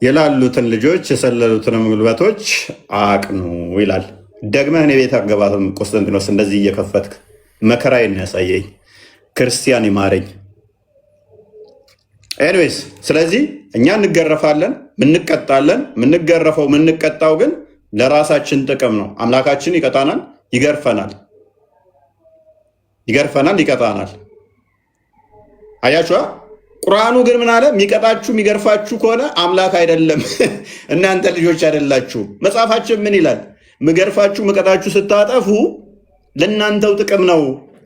የላሉትን ልጆች የሰለሉትንም ጉልበቶች አቅኑ ይላል። ደግመህ የቤት አገባትም ቆስጠንጢኖስ እንደዚህ እየከፈትክ መከራዬን ያሳየኝ ክርስቲያን ይማረኝ። ኤኒዌይስ ስለዚህ እኛ እንገረፋለን፣ ምንቀጣለን። ምንገረፈው ምንቀጣው ግን ለራሳችን ጥቅም ነው። አምላካችን ይቀጣናል፣ ይገርፈናል፣ ይቀጣናል። አያችኋ? ቁርአኑ ግን ምን አለ? የሚቀጣችሁ የሚገርፋችሁ ከሆነ አምላክ አይደለም፣ እናንተ ልጆች አይደላችሁ። መጽሐፋችን ምን ይላል? ምገርፋችሁ ምቀጣችሁ ስታጠፉ ለእናንተው ጥቅም ነው።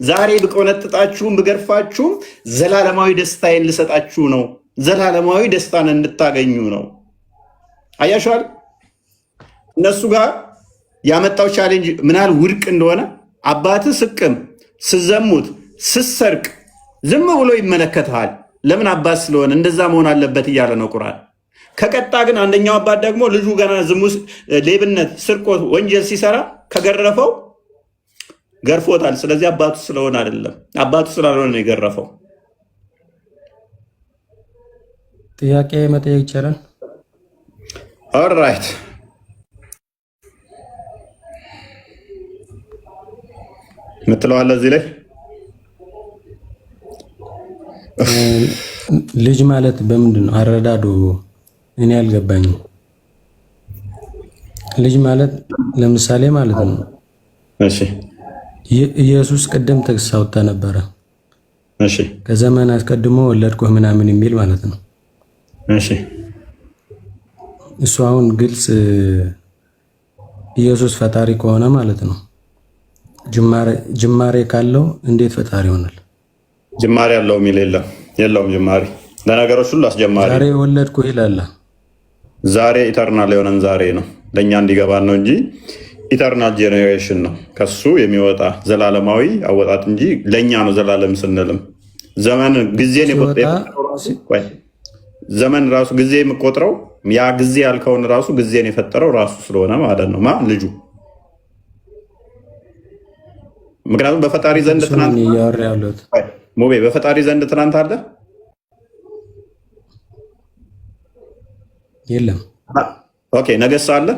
ዛሬ ብቆነጥጣችሁም ብገርፋችሁም ዘላለማዊ ደስታዬን ልሰጣችሁ ነው። ዘላለማዊ ደስታን እንድታገኙ ነው። አያችኋል? እነሱ ጋር ያመጣው ቻሌንጅ ምናል ውድቅ እንደሆነ አባትህ ስቅም፣ ስዘሙት፣ ስሰርቅ ዝም ብሎ ይመለከትሃል። ለምን? አባት ስለሆነ እንደዛ መሆን አለበት እያለ ነው ቁርአን። ከቀጣ ግን አንደኛው አባት ደግሞ ልጁ ገና ዝሙት፣ ሌብነት፣ ስርቆት፣ ወንጀል ሲሰራ ከገረፈው ገርፎታል። ስለዚህ አባቱ ስለሆነ አይደለም፣ አባቱ ስላልሆነ ነው የገረፈው። ጥያቄ መጠየቅ ይቻላል? ኦልራይት ምትለዋለ እዚህ ላይ ልጅ ማለት በምንድን ነው አረዳዱ? እኔ አልገባኝም። ልጅ ማለት ለምሳሌ ማለት ነው። እሺ ኢየሱስ ቅድም ጥቅስ አውጥታ ነበረ። እሺ ከዘመን አስቀድሞ ወለድኩህ ምናምን የሚል ማለት ነው። እሺ እሱ አሁን ግልጽ ኢየሱስ ፈጣሪ ከሆነ ማለት ነው ጅማሬ ካለው እንዴት ፈጣሪ ይሆናል? ጅማሬ ያለው የሚል የለውም። ጅማሬ ለነገሮች ሁሉ አስጀማሪ። ዛሬ ወለድኩ ይላል። ዛሬ ኢተርናል የሆነን ዛሬ ነው ለእኛ እንዲገባን ነው እንጂ ኢተርናል ጄኔሬሽን ነው ከሱ የሚወጣ ዘላለማዊ አወጣት እንጂ ለእኛ ነው ዘላለም ስንልም ዘመን ጊዜን ዘመን ራሱ ጊዜ የምቆጥረው ያ ጊዜ ያልከውን ራሱ ጊዜን የፈጠረው ራሱ ስለሆነ ማለት ነው ልጁ። ምክንያቱም በፈጣሪ ዘንድ ትናንት ሙቤ በፈጣሪ ዘንድ ትናንት አለ የለም? ኦኬ ነገስ አለ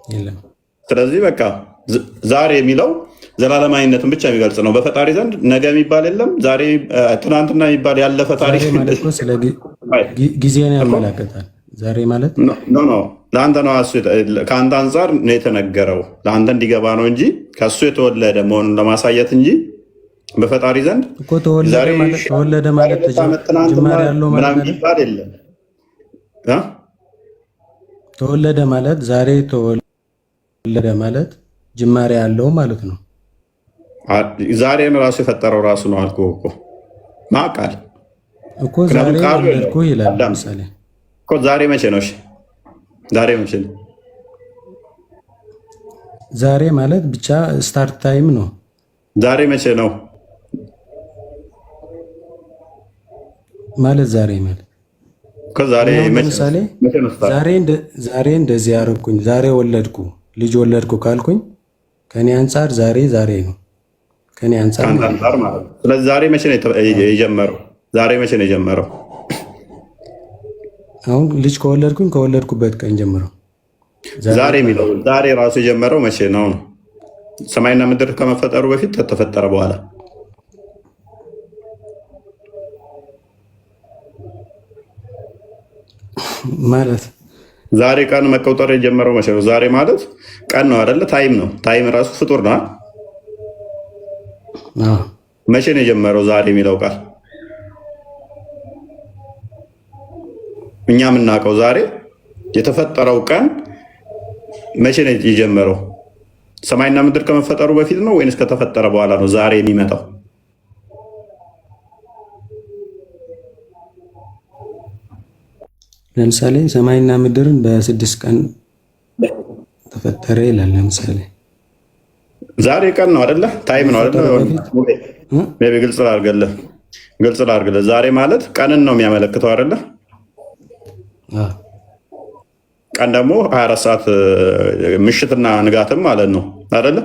የለም? ስለዚህ በቃ ዛሬ የሚለው ዘላለማዊነትን ብቻ የሚገልጽ ነው። በፈጣሪ ዘንድ ነገ የሚባል የለም፣ ዛሬ ትናንትና የሚባል ያለፈ ታሪክ ጊዜን ያመላክታል። ዛሬ ማለት ለአንተ ነው፣ ከአንተ አንጻር ነው የተነገረው፣ ለአንተ እንዲገባ ነው እንጂ ከእሱ የተወለደ መሆኑን ለማሳየት እንጂ በፈጣሪ ዘንድ ተወለደ ማለት ጅማሬ ያለው ማለት ይባል የለም። ተወለደ ማለት ዛሬ ተወለደ ማለት ጅማሬ ያለው ማለት ነው። ዛሬን ራሱ የፈጠረው ራሱ ነው አልኩህ እኮ ማቃል እኮ ዛሬ ወለድኩ ይላል። ለምሳሌ እኮ ዛሬ መቼ ነው? እሺ ዛሬ መቼ ነው? ዛሬ ማለት ብቻ ስታርት ታይም ነው። ዛሬ መቼ ነው ማለት? ዛሬ ማለት ዛሬ ለምሳሌ ዛሬ እንደዚህ ያደረኩኝ፣ ዛሬ ወለድኩ፣ ልጅ ወለድኩ ካልኩኝ ከኔ አንጻር ዛሬ ነው። ከኔ አንጻር ማለት ነው። ስለዚህ ዛሬ መቼ ነው የጀመረው? ዛሬ መቼ ነው የጀመረው? አሁን ልጅ ከወለድኩበት ቀን ጀምሮ ዛሬ የሚለው ዛሬ ራሱ የጀመረው መቼ ነው? ሰማይና ምድር ከመፈጠሩ በፊት ከተፈጠረ በኋላ ማለት ዛሬ ቀን መቆጠር የጀመረው መቼ ነው? ዛሬ ማለት ቀን ነው አይደለ? ታይም ነው። ታይም ራሱ ፍጡር ነው። መቼ ነው የጀመረው ዛሬ የሚለው ቃል? እኛ የምናውቀው ዛሬ የተፈጠረው ቀን መቼ ነው የጀመረው? ሰማይና ምድር ከመፈጠሩ በፊት ነው ወይንስ ከተፈጠረ በኋላ ነው ዛሬ የሚመጣው? ለምሳሌ ሰማይና ምድርን በ6 ቀን ተፈጠረ ይላል። ለምሳሌ ዛሬ ቀን ነው አይደለ? ታይም ነው አይደለ? ሜቢ ግልጽ ላድርግልህ። ዛሬ ማለት ቀንን ነው የሚያመለክተው አይደለ? ቀን ደግሞ 24 ሰዓት ምሽትና ንጋትም ማለት ነው አይደለ?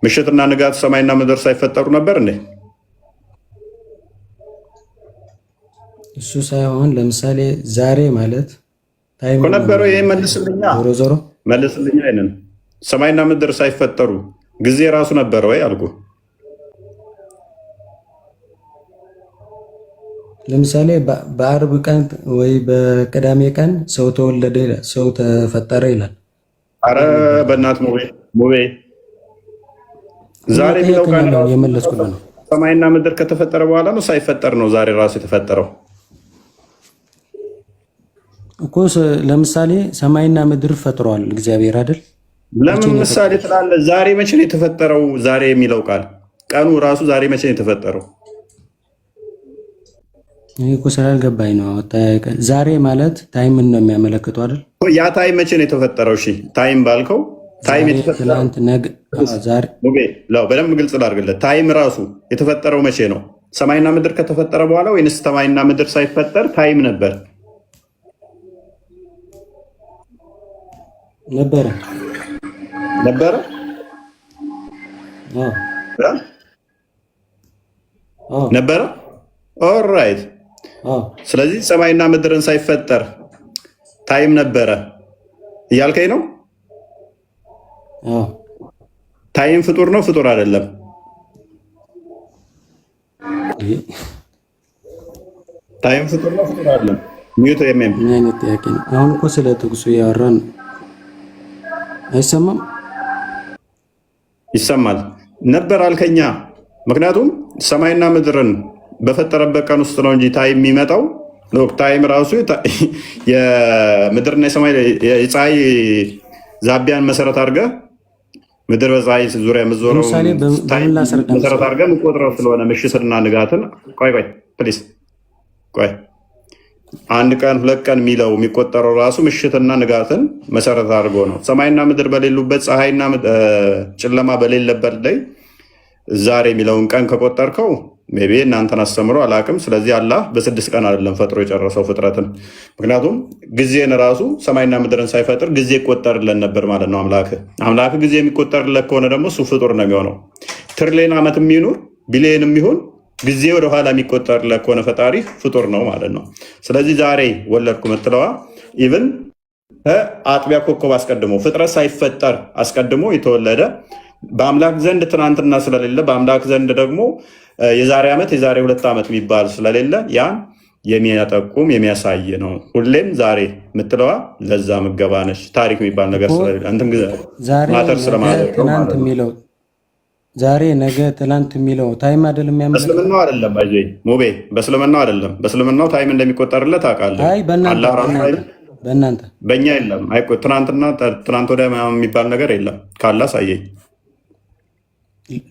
ምሽትና ንጋት ሰማይና ምድር ሳይፈጠሩ ነበር እንዴ? እሱ ሳይሆን ለምሳሌ ዛሬ ማለት ታይም ነበረው። ይሄ መልስልኛ፣ ዞሮ መልስልኛ። አይነን ሰማይና ምድር ሳይፈጠሩ ጊዜ ራሱ ነበረ ወይ አልኩ። ለምሳሌ በአርብ ቀን ወይ በቅዳሜ ቀን ሰው ተወለደ ይላል፣ ሰው ተፈጠረ ይላል። አረ በእናት ሙቤ ዛሬ የሚለው ቃል የመለስኩልህ ነው። ሰማይና ምድር ከተፈጠረ በኋላ ነው ሳይፈጠር ነው ዛሬ ራሱ የተፈጠረው እኮ። ለምሳሌ ሰማይና ምድር ፈጥሯል እግዚአብሔር አይደል? ለምን ምሳሌ ትላለህ? ዛሬ መቼ ነው የተፈጠረው? ዛሬ የሚለው ቃል ቀኑ ራሱ ዛሬ መቼ ነው የተፈጠረው? ይሄ እኮ ስላልገባኝ ነው። ዛሬ ማለት ታይምን ነው የሚያመለክተው አይደል? ያ ታይም መቼ ነው የተፈጠረው? እሺ ታይም ባልከው ታይም የተፈጠረው በደንብ ግልጽ ላድርግልህ። ታይም ራሱ የተፈጠረው መቼ ነው? ሰማይና ምድር ከተፈጠረ በኋላ ወይንስ ሰማይና ምድር ሳይፈጠር ታይም ነበር? ነበረ ነበረ። ኦልራይት። ስለዚህ ሰማይና ምድርን ሳይፈጠር ታይም ነበረ እያልከኝ ነው? ታይም ፍጡር ነው ፍጡር አይደለም? ታይም ፍጡር ነው ፍጡር አይደለም? ሚዩት የለም። ምን አይነት ጥያቄ ነው? አሁን እኮ ስለ ጥቅሱ ያወራን አይሰማም? ይሰማል ነበር አልከኛ። ምክንያቱም ሰማይና ምድርን በፈጠረበት ቀን ውስጥ ነው እንጂ ታይም የሚመጣው። ታይም ራሱ የምድርና የፀሐይ ዛቢያን መሰረት አድርገህ ምድር በፀሐይ ዙሪያ የምትዞረው መሰረት አድርገህ የምትቆጥረው ስለሆነ ምሽትና ንጋትን ቆይ ፕሊስ ቆይ አንድ ቀን 2 ቀን የሚለው የሚቆጠረው ራሱ ምሽትና ንጋትን መሰረት አድርጎ ነው። ሰማይና ምድር በሌሉበት ፀሐይና ጨለማ በሌለበት ላይ ዛሬ የሚለውን ቀን ከቆጠርከው ሜይ ቢ እናንተን አስተምሮ አላቅም። ስለዚህ አላህ በ6 ቀን አይደለም ፈጥሮ የጨረሰው ፍጥረትን። ምክንያቱም ጊዜን ራሱ ሰማይና ምድርን ሳይፈጥር ጊዜ ይቆጠርለን ነበር ማለት ነው። አምላክ ጊዜ የሚቆጠርለት ከሆነ ደግሞ እሱ ፍጡር ነው የሚሆነው። ትሪሊየን ዓመት የሚኖር ቢሊየን የሚሆን ጊዜ ወደኋላ የሚቆጠርለት ከሆነ ፈጣሪ ፍጡር ነው ማለት ነው። ስለዚህ ዛሬ ወለድኩ ምትለዋ ኢቭን ከአጥቢያ ኮከብ አስቀድሞ ፍጥረት ሳይፈጠር አስቀድሞ የተወለደ በአምላክ ዘንድ ትናንትና ስለሌለ በአምላክ ዘንድ ደግሞ የዛሬ ዓመት የዛሬ 2 ዓመት የሚባል ስለሌለ ያን የሚያጠቁም የሚያሳይ ነው። ሁሌም ዛሬ የምትለዋ ለዛ ምገባ ነች። ታሪክ የሚባል ነገር ስለሌለ ማተር ስለማለት ነው። ዛሬ ነገ ትናንት የሚለው ታይም አይደለም የሚያመለክተው። በእስልምናው አይደለም ባይዘ ሙቤ፣ በእስልምናው አይደለም። በእስልምናው ታይም እንደሚቆጠርለት አውቃለሁ። አይ በእናንተ በእኛ የለም። አይ ትናንትና ትናንት ወዲያ የሚባል ነገር የለም። ካላ ሳየኝ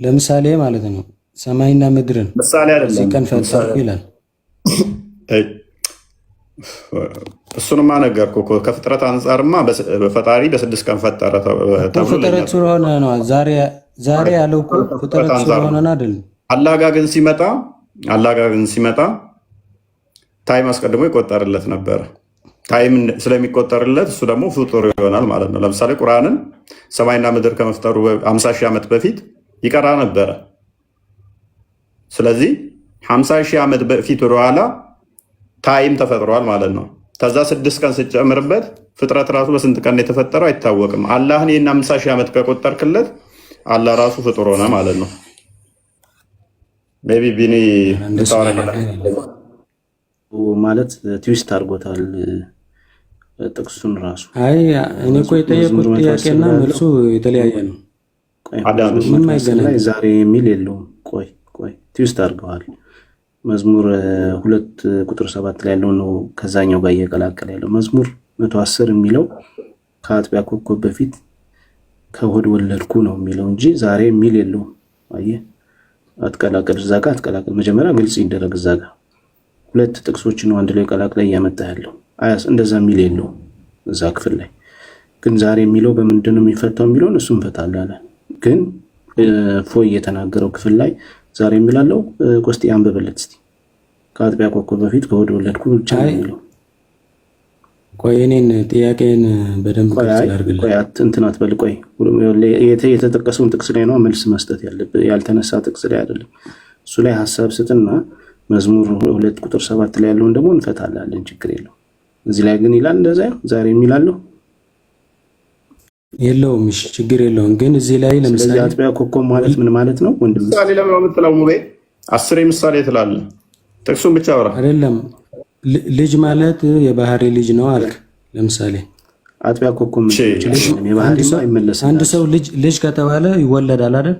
ለምሳሌ ማለት ነው ሰማይና ምድርን ምሳሌ አይደለም ሲቀን ፈጠርኩ ይላል። እሱንማ ነገርኩህ እኮ ከፍጥረት አንጻርማ ፈጣሪ በ6 ቀን ፈጠረ ተብሎ ፍጥረት ስለሆነ ነው ዛሬ ያለው እኮ ፍጥረት ስለሆነ አይደል? አላህ ጋር ግን ሲመጣ ታይም አስቀድሞ ይቆጠርለት ነበር። ታይም ስለሚቆጠርለት እሱ ደግሞ ፍጡር ይሆናል ማለት ነው። ለምሳሌ ቁርአንን ሰማይና ምድር ከመፍጠሩ 50 ሺህ ዓመት በፊት ይቀራ ነበረ። ስለዚህ 50 ሺህ ዓመት በፊት ወደኋላ ታይም ተፈጥሯል ማለት ነው። ከዛ 6 ቀን ስጨምርበት ፍጥረት ራሱ በስንት ቀን የተፈጠረው አይታወቅም። አላህን ይህን 50 ሺህ ዓመት ከቆጠርክለት አላህ ራሱ ፍጡር ሆነ ማለት ነው። ሜይ ቢ ቢኒ ማለት ትዊስት አድርጎታል ጥቅሱን ራሱ። አይ እኔ እኮ የጠየቁት ጥያቄና መልሱ የተለያየ ነው። ምንም አይገናኝ። ዛሬ የሚል የለውም። ቆይ ትዊስት አድርገዋል። መዝሙር 2 ቁጥር 7 ላይ ያለው ነው ከዛኛው ጋር እየቀላቀለ ያለው። መዝሙር 110 የሚለው ከአጥቢያ ኮከብ በፊት ከሆድ ወለድኩ ነው የሚለው እንጂ ዛሬ የሚል የለውም። አየህ፣ አትቀላቀል፣ እዛ ጋር አትቀላቀል። መጀመሪያ ግልጽ ይደረግ። እዛ ጋር ሁለት ጥቅሶች ነው አንድ ላይ ቀላቅላ እያመጣ ያለው። እንደዛ የሚል የለውም እዛ ክፍል ላይ። ግን ዛሬ የሚለው በምንድን ነው የሚፈታው የሚለውን እሱ እንፈታለን። ግን ፎይ የተናገረው ክፍል ላይ ዛሬ የሚላለው ቆስጤ አንብበለት እስቲ። ከአጥቢያ ኮከብ በፊት ከሆድ ወለድኩ ብቻ ነው የሚለው። ቆይ እኔን ጥያቄን በደንብ አድርግልኝ። ቆይ እንትን አትበል። ቆይ የተጠቀሰውን ጥቅስ ላይ ነው መልስ መስጠት ያለብህ፣ ያልተነሳ ጥቅስ ላይ አይደለም። እሱ ላይ ሀሳብ ስጥና መዝሙር 2 ቁጥር 7 ላይ ያለውን ደግሞ እንፈታላለን። ችግር የለው። እዚህ ላይ ግን ይላል እንደዛ ነው ዛሬ የሚላለው የለውም። እሺ ችግር የለውም። ግን እዚህ ላይ ለምሳሌ አጥቢያ ኮከብ ማለት ምን ማለት ነው ወንድም? ምሳሌ ለምን የምትለው ሙቤ 10 ምሳሌ ትላለህ? ጥቅሱን ብቻ አውራ። አይደለም ልጅ ማለት የባህሪ ልጅ ነው አልክ። ለምሳሌ አጥቢያ ኮከብ የባህሪ ነው አይመለስም። አንድ ሰው ልጅ ከተባለ ይወለዳል አይደል?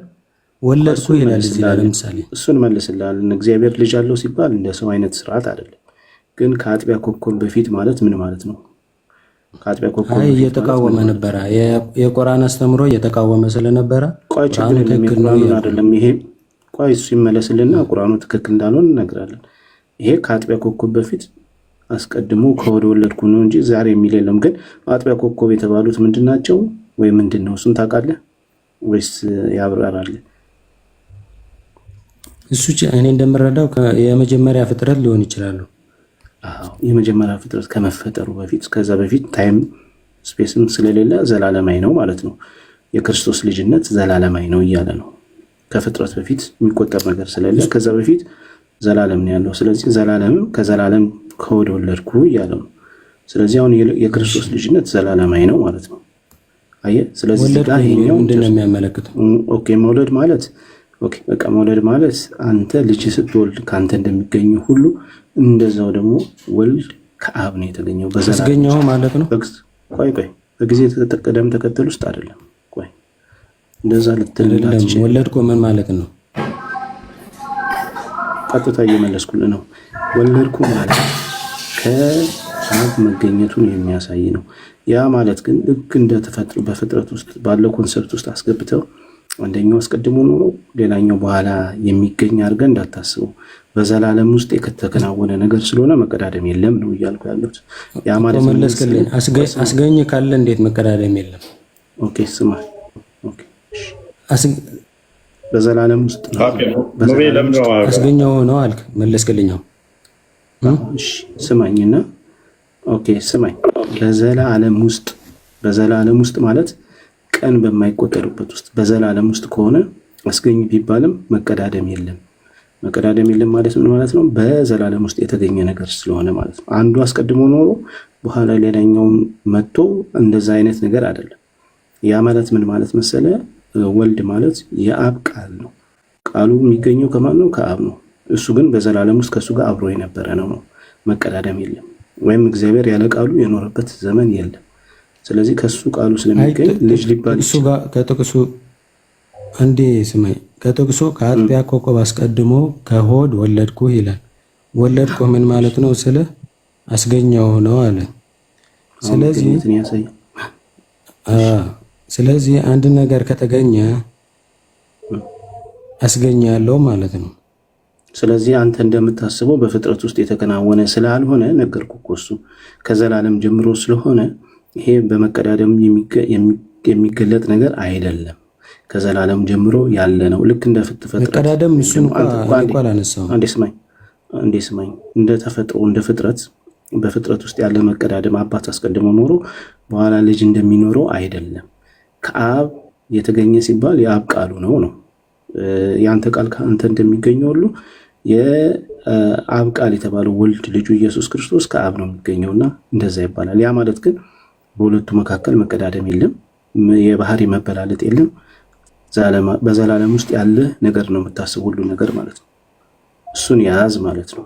ወለድኩ ይላል እዚህ ላይ ለምሳሌ። እሱን መልስልሃል። እግዚአብሔር ልጅ አለው ሲባል እንደ ሰው አይነት ስርዓት አይደለም። ግን ከአጥቢያ ኮከብ በፊት ማለት ምን ማለት ነው? ከአጥቢያ ኮከብ እየተቃወመ ነበረ። የቁርአን አስተምሮ እየተቃወመ ስለነበረ ቆይ ችግር የለም አይደለም ይሄ። ቆይ እሱ ይመለስልና ቁርአኑ ትክክል እንዳልሆነ እነግራለን። ይሄ ከአጥቢያ ኮከብ በፊት አስቀድሞ ከሆድ ወለድኩ ነው እንጂ ዛሬ የሚል የለም። ግን አጥቢያ ኮከብ የተባሉት ምንድናቸው ወይ ምንድነው? እሱን ታውቃለህ ወይስ ያብራራል? እሱ እኔ እንደምረዳው የመጀመሪያ ፍጥረት ሊሆን ይችላል። የመጀመሪያ ፍጥረት ከመፈጠሩ በፊት ከዛ በፊት ታይም ስፔስም ስለሌለ ዘላለማዊ ነው ማለት ነው። የክርስቶስ ልጅነት ዘላለማዊ ነው እያለ ነው። ከፍጥረት በፊት የሚቆጠር ነገር ስለሌለ ከዛ በፊት ዘላለም ነው ያለው። ስለዚህ ዘላለምም ከዘላለም ከሆድ ወለድኩ እያለ ነው። ስለዚህ አሁን የክርስቶስ ልጅነት ዘላለማዊ ነው ማለት ነው። አየህ፣ ስለዚህ ጋር ይሄኛው ምንድነው የሚያመለክተው? ኦኬ መውለድ ማለት በቃ መውለድ ማለት አንተ ልጅ ስትወልድ ከአንተ እንደሚገኘው ሁሉ እንደዛው ደግሞ ወልድ ከአብ ነው የተገኘው። በዘላለም ማለት ነው። ቆይ በጊዜ ቅደም ተከተል ውስጥ አይደለም። ቆይ እንደዛ ልትልላት ይችላል። ወለድኩ ምን ማለት ነው? ቀጥታ እየመለስኩልህ ነው። ወለድኩ ማለት ከአብ መገኘቱን የሚያሳይ ነው። ያ ማለት ግን ልክ እንደተፈጥሮ በፍጥረት ውስጥ ባለው ኮንሰፕት ውስጥ አስገብተው አንደኛው አስቀድሞ ኖሮ ሌላኛው በኋላ የሚገኝ አድርገን እንዳታስበው። በዘላለም ውስጥ የተከናወነ ነገር ስለሆነ መቀዳደም የለም ነው እያልኩ ያለሁት። ያ ማለት አስገኝ ካለ እንዴት መቀዳደም የለም? ኦኬ ስማ፣ በዘላለም ውስጥ አስገኘው ነው አልክ፣ መለስክልኛው። እሺ ስማኝና፣ ኦኬ ስማኝ። በዘላለም ውስጥ ማለት ቀን በማይቆጠሩበት ውስጥ በዘላለም ውስጥ ከሆነ አስገኝ ቢባልም መቀዳደም የለም። መቀዳደም የለም ማለት ምን ማለት ነው? በዘላለም ውስጥ የተገኘ ነገር ስለሆነ ማለት ነው። አንዱ አስቀድሞ ኖሮ በኋላ ሌላኛው መጥቶ እንደዛ አይነት ነገር አይደለም። ያ ማለት ምን ማለት መሰለ? ወልድ ማለት የአብ ቃል ነው። ቃሉ የሚገኘው ከማን ነው? ከአብ ነው። እሱ ግን በዘላለም ውስጥ ከእሱ ጋር አብሮ የነበረ ነው። መቀዳደም የለም። ወይም እግዚአብሔር ያለ ቃሉ የኖረበት ዘመን የለም። ስለዚህ ከሱ ቃሉ ስለሚገኝ ልጅ ሊባል እሱ ጋር ከጥቅሱ አንዴ ስማኝ። ከጥቅሱ ከአጥቢያ ኮከብ አስቀድሞ ከሆድ ወለድኩ ይላል። ወለድኩ ምን ማለት ነው? ስለ አስገኘው ነው አለ። ስለዚህ አንድ ነገር ከተገኘ አስገኛለሁ ማለት ነው። ስለዚህ አንተ እንደምታስበው በፍጥረት ውስጥ የተከናወነ ስላልሆነ ነገርኩ እኮ እሱ ከዘላለም ጀምሮ ስለሆነ ይሄ በመቀዳደም የሚገለጥ ነገር አይደለም። ከዘላለም ጀምሮ ያለ ነው። ልክ እንደ ፍጥረት መቀዳደም እሱን እንኳን አነሳው። አንዴ ስማኝ። እንደ ተፈጥሮ እንደ ፍጥረት በፍጥረት ውስጥ ያለ መቀዳደም አባት አስቀድሞ ኖሮ በኋላ ልጅ እንደሚኖረው አይደለም። ከአብ የተገኘ ሲባል የአብ ቃሉ ነው። ያንተ ቃል ከአንተ እንደሚገኘው ሁሉ የአብ ቃል የተባለው ወልድ ልጁ ኢየሱስ ክርስቶስ ከአብ ነው የሚገኘውና እንደዛ ይባላል። ያ ማለት ግን በሁለቱ መካከል መቀዳደም የለም፣ የባህሪ መበላለጥ የለም። በዘላለም ውስጥ ያለ ነገር ነው የምታስብ ሁሉ ነገር ማለት ነው። እሱን ያዝ ማለት ነው።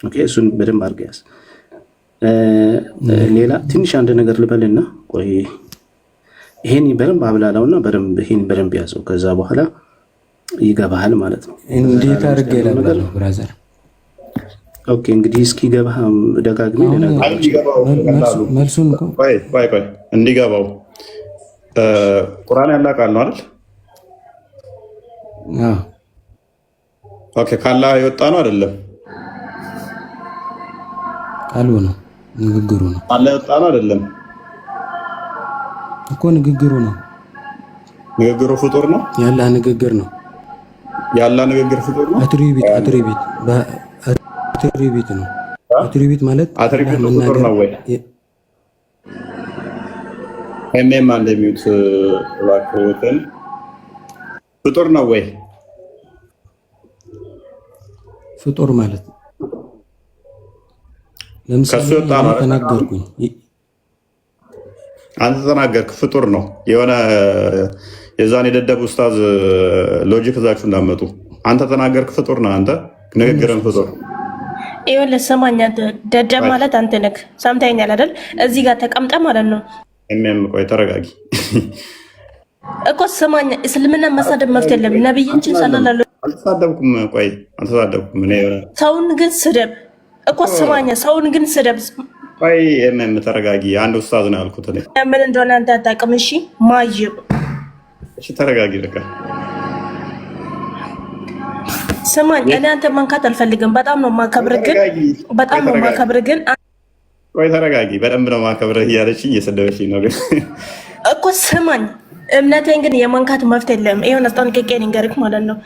ኦኬ፣ እሱን በደንብ አድርገህ ያዝ። ሌላ ትንሽ አንድ ነገር ልበልና ቆይ፣ ይሄን በደንብ አብላላውና ይሄን በደንብ ያዘው። ከዛ በኋላ ይገባሃል ማለት ነው። እንዴት አድርጌ ለምናለው ብራዘር? ኦኬ፣ እንግዲህ እስኪ ገባህ ደጋግሜ መልሱን እንዲገባው ቁርአን ያላ ቃል ነው አይደል? ኦኬ ካላህ የወጣ ነው አይደለም? ቃሉ ነው ንግግሩ ነው። ካላህ የወጣ ነው አይደለም እኮ ንግግሩ ነው። ንግግሩ ፍጡር ነው። ያላህ ንግግር ነው። ያላህ ንግግር ፍጡር ነው። አትሪቢት ነው። አትሪቢት ማለት አትሪቢት ፍጡር ነው ወይ? ኤምኤም እንደሚዩት ባክሮትን ፍጡር ነው ወይ? ፍጡር ማለት ለምሳሌ ተናገርኩኝ፣ አንተ ተናገርክ፣ ፍጡር ነው የሆነ የዛን የደደብ ኡስታዝ ሎጂክ እዛችሁ እንዳመጡ አንተ ተናገርክ፣ ፍጡር ነው። አንተ ንግግርን ፍጡር ይኸውልህ፣ ስማኝ፣ ደደብ ማለት አንተ ነህ። ሰምተኸኛል አይደል? እዚህ ጋር ተቀምጠ ማለት ነው። ቆይ ተረጋጊ እኮ ስማኝ፣ እስልምና መሳደብ መፍት የለም። ነብያችን ሰለላሁ አልተሳደብኩም። ቆይ አልተሳደብኩም። ሰውን ግን ስደብ እኮ ስማኝ፣ ሰውን ግን ስደብ። ቆይ ተረጋጊ። አንድ ኡስታዝ ነው ያልኩት እኔ ምን እንደሆነ አንተ አታውቅም። እሺ ማይብ፣ እሺ ተረጋጊ። በቃ ስማኝ፣ እኔ አንተ መንካት አልፈልግም። በጣም ነው ማከብርህ፣ ግን በጣም ነው ማከብርህ፣ ግን ቆይ ተረጋጊ። በደንብ ነው ማከብርህ እያለችኝ እየሰደበችኝ ነው ግን እኮ ስማኝ፣ እምነቴን ግን የመንካት መፍት የለም። ይሄን አስጠንቅቄ ልንገርህ ማለት ነው።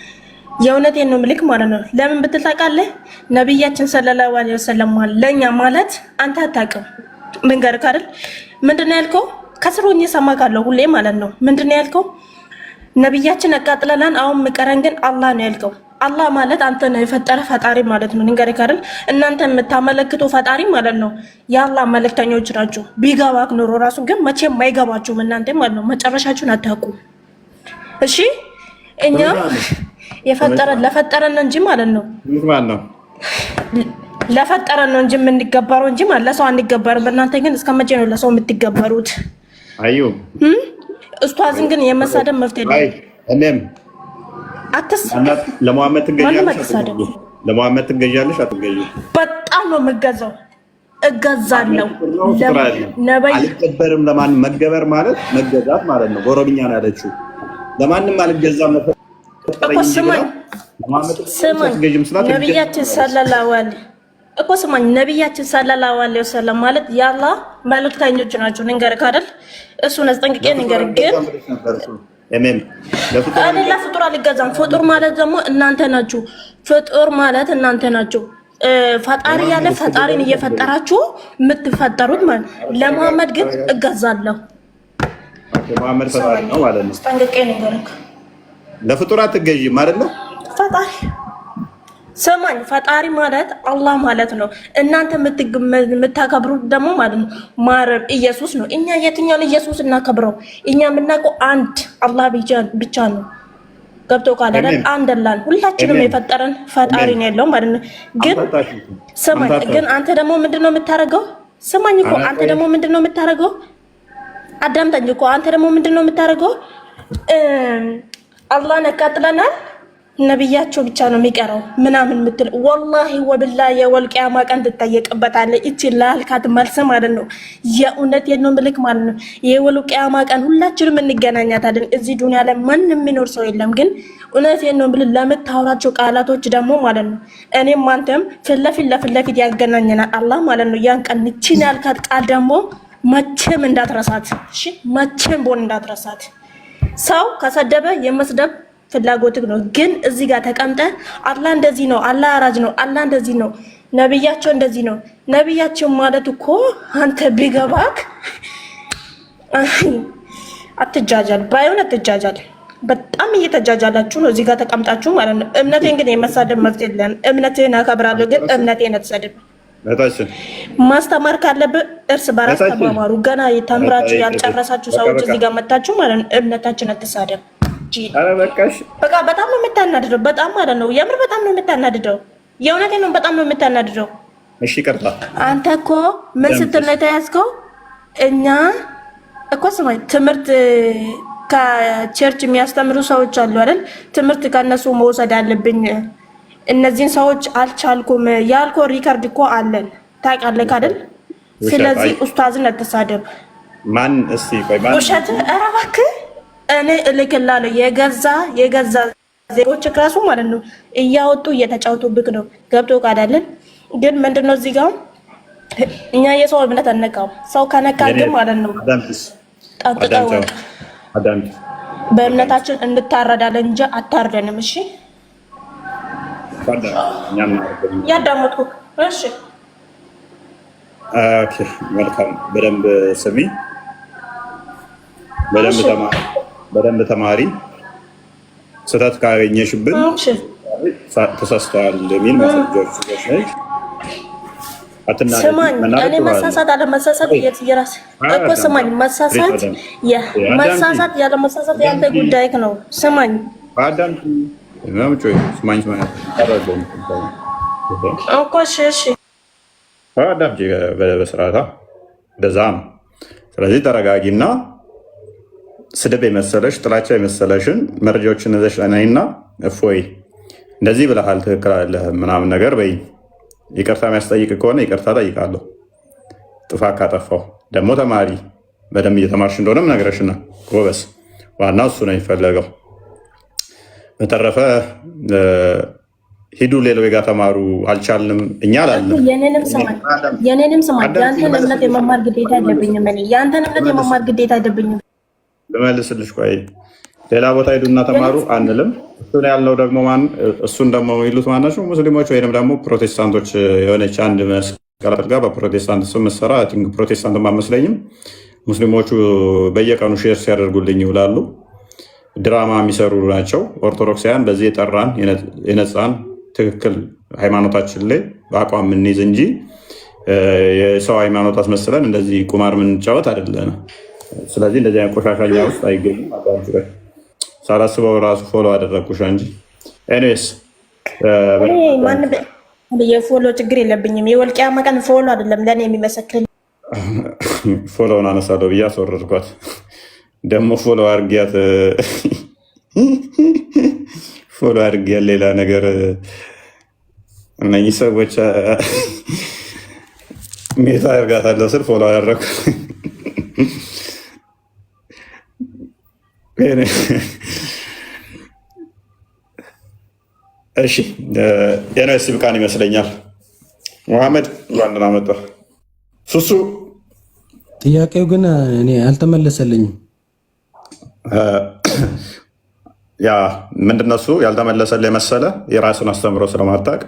የእውነቴን ነው ምልክ ማለት ነው። ለምን ብትል ታውቃለህ? ነብያችን ሰለላሁ ዐለይሂ ወሰለም ለኛ ማለት አንተ አታውቅም። ልንገርህ አይደል? ምንድነው ያልከው? ከስሮኝ ሰማካለሁ ሁሌ ማለት ነው። ምንድነው ያልከው? ነብያችን አቃጥለናል፣ አሁን ምቀረን ግን አላህ ነው ያልከው። አላህ ማለት አንተ ነው የፈጠረ ፈጣሪ ማለት ነው። ልንገርህ አይደል? እናንተ የምታመለክቱ ፈጣሪ ማለት ነው የአላህ መልእክተኞች ናቸው። ቢገባክ ኖሮ ራሱ ግን መቼም አይገባችሁም እናንተ ማለት ነው። መጨረሻችሁን አታውቁም። እሺ እኛ የፈጠረን ለፈጠረን እንጂ ማለት ነው ለፈጠረን ነው እንጂ የምንገበረው እንጂ ማለት ለሰው አንገበርም። እናንተ ግን እስከመቼ ነው ለሰው የምትገበሩት? አዩ ኡስታዝን ግን የመሳደብ መፍትሄ ነው። እኔም ለሙሐመድ ትገዣለሽ አትገዢም? በጣም ነው የምገዛው፣ እገዛለሁ። አልገበርም። ለማንም መገበር ማለት መገዛት ማለት ነው። በኦሮምኛ ነው ያለችው። ለማንም አልገዛም እኮ ስማኝ፣ ነብያችን ሰለላሁ ዐለይሂ እኮ ስማኝ፣ ነብያችን ሰለላሁ ዐለይሂ ወሰለም ማለት የአላህ መልእክተኞች ናቸው። ንገርህ አይደል? እሱን አስጠንቅቄ ንገርህ። ግን እኔ ለፍጡር አልገዛም። ፍጡር ማለት ደግሞ እናንተ ናችሁ። ፍጡር ማለት እናንተ ናችሁ። ፈጣሪ ያለ ፈጣሪን እየፈጠራችሁ የምትፈጠሩት ማለት። ለሙሐመድ ግን እገዛለሁ። ሙሐመድ ፈጣሪ ነው ማለት ነው። አስጠንቅቄ ንገርህ። ለፍጡር አትገዢም አይደል? ፈጣሪ ሰማኝ፣ ፈጣሪ ማለት አላህ ማለት ነው። እናንተ የምታከብሩት ደግሞ ማለት ነው ማረብ ኢየሱስ ነው። እኛ የትኛውን ኢየሱስ እናከብረው? እኛ የምናውቀው አንድ አላህ ብቻ ነው። ገብቶ ካለ አንድ አላህ ሁላችንም የፈጠረን ፈጣሪ ነው ያለው ማለት ነው። ግን ሰማኝ፣ ግን አንተ ደግሞ ምንድነው የምታረገው? ሰማኝ እኮ አንተ ደግሞ ምንድነው የምታረገው? አዳምጠኝ እኮ አንተ ደግሞ ምንድነው የምታረገው? አላህን ያቃጥለናል፣ ነብያቸው ብቻ ነው የሚቀረው ምናምን ምትል ወላሂ ወብላሂ የወልቂያማ ቀን ትጠየቅበታለህ። እቺ ላልካት መልስ ማለት ነው። የእውነቴን ነው ምልክ ማለት ነው። የወልቂያማ ቀን ሁላችንም እንገናኛታለን። እዚህ ዱንያ ላይ ማንም የሚኖር ሰው የለም። ግን እውነቴን ነው ብለህ ለምታወራቸው ቃላቶች ደግሞ ማለት ነው እኔም አንተም ፊት ለፊት ያገናኘናል አላህ ማለት ነው። ያን ቀን እቺን ያልካት ቃል ደግሞ መቼም እንዳትረሳት። እሺ መቼም ቦን እንዳትረሳት። ሰው ከሰደበ የመስደብ ፍላጎትህ ነው። ግን እዚህ ጋር ተቀምጠ አላህ እንደዚህ ነው፣ አላህ አራጅ ነው፣ አላህ እንደዚህ ነው፣ ነብያቸው እንደዚህ ነው። ነብያቸው ማለት እኮ አንተ ቢገባክ አትጃጃል፣ ባይሆን አትጃጃል። በጣም እየተጃጃላችሁ ነው እዚህ ጋር ተቀምጣችሁ ማለት ነው። እምነቴን ግን የመሳደብ መብት የለም። እምነቴን አከብራለሁ፣ ግን እምነቴን አትሰድብ። ማስተማር ካለብህ እርስ በራስ ተማማሩ። ገና የተምራችሁ ያልጨረሳችሁ ሰዎች እዚህ ጋር መታችሁ ማለት ነው እምነታችን አትሳደብ። በቃ በጣም ነው የምታናድደው። በጣም ማለት ነው የምር በጣም ነው የምታናድደው። የእውነቴን ነው በጣም ነው የምታናድደው። እሺ ቀርታ አንተ እኮ ምን ስትል ነው የተያዝከው? እኛ እኮ ስማኝ፣ ትምህርት ከቸርች የሚያስተምሩ ሰዎች አሉ አይደል? ትምህርት ከነሱ መውሰድ አለብኝ። እነዚህን ሰዎች አልቻልኩም ያልኮ ሪከርድ እኮ አለን ታውቃለህ አይደል? ስለዚህ ኡስታዝን አትሳደብ። ማን እስቲ ቆይ ማን ውሸት? ኧረ እባክህ እኔ እልክልሃለሁ። የገዛ ዜጎች ራሱ ማለት ነው እያወጡ እየተጫወቱብክ ነው። ገብቶ ቃዳለን ግን ምንድነው እዚህ ጋር እኛ የሰው እምነት አነቃው። ሰው ከነካ ግን ማለት ነው ጠጥተው በእምነታችን እንታረዳለን እንጂ አታርደንም። እሺ ያዳመጥኩ። እሺ ኦኬ መልካም። በደንብ ስሚ፣ በደንብ ተማሪ። ስህተት ካገኘሽብን ተሳስተዋል የሚል ማስረጃዎች ነች። ስማኝ፣ እኔ መሳሳት አለመሳሳት የራስ እኮ ስማኝ፣ መሳሳት ያለ መሳሳት ያንተ ጉዳይ ነው። ስማኝ እኮ እሺ፣ አዳምጪ በስርዓት እንደዛ ነው። ስለዚህ ተረጋጊና ስድብ የመሰለሽ ጥላቻ የመሰለሽን መረጃዎችን ይዘሽ ነይና እፎይ እንደዚህ ብለሃል ትክክል አይደለህም ምናምን ነገር በይ። ይቅርታ የሚያስጠይቅ ከሆነ ይቅርታ ጠይቃለሁ። ጥፋት ካጠፋው ደግሞ ተማሪ በደንብ እየተማርሽ እንደሆነም ነግረሽና ጎበስ። ዋናው እሱ ነው የሚፈለገው። በተረፈ ሂዱ ሌላው ጋር ተማሩ። አልቻልንም እኛ አላለም። የኔንም ስማኝ፣ ያንተን እምነት የመማር ግዴታ አይደብኝም። ያንተን እምነት የመማር ግዴታ አይደብኝም። ልመልስልሽ። ቆይ ሌላ ቦታ ሂዱና ተማሩ አንልም። እሱን ያልነው ደግሞ እሱን ደግሞ የሚሉት ማናቸው? ሙስሊሞች ወይም ደግሞ ፕሮቴስታንቶች። የሆነች አንድ መስቀል ጋር በፕሮቴስታንት ስም መሰራ ፕሮቴስታንት አልመስለኝም። ሙስሊሞቹ በየቀኑ ሼር ሲያደርጉልኝ ይውላሉ። ድራማ የሚሰሩ ናቸው። ኦርቶዶክሳውያን በዚህ የጠራን የነፃን ትክክል ሃይማኖታችን ላይ በአቋም የምንይዝ እንጂ የሰው ሃይማኖት አስመስለን እንደዚህ ቁማር የምንጫወት አይደለም። ስለዚህ እንደዚህ አይነት ቆሻሻኛ ውስጥ አይገኝም። ሳላስበው ራሱ ፎሎ አደረግኩሽ እንጂ ኤኒዌይስ የፎሎ ችግር የለብኝም። የወልቂያ መቀን ፎሎ አይደለም ለእኔ የሚመሰክር ፎሎውን አነሳለሁ ብዬ አስወረድኳት። ደግሞ ፎሎ አድርጊያት ሌላ ነገር እነኚህ ሰዎች ሜታ አድርጋታለሁ ስል ፎሎ አደረግኩ። እሺ የነስ ብቃን ይመስለኛል። መሐመድ ዋንና መጣ ሱሱ ጥያቄው ግን እኔ አልተመለሰልኝም። ያ ምንድነው እሱ ያልተመለሰልህ የመሰለ የራሱን አስተምሮ ስለማታውቅ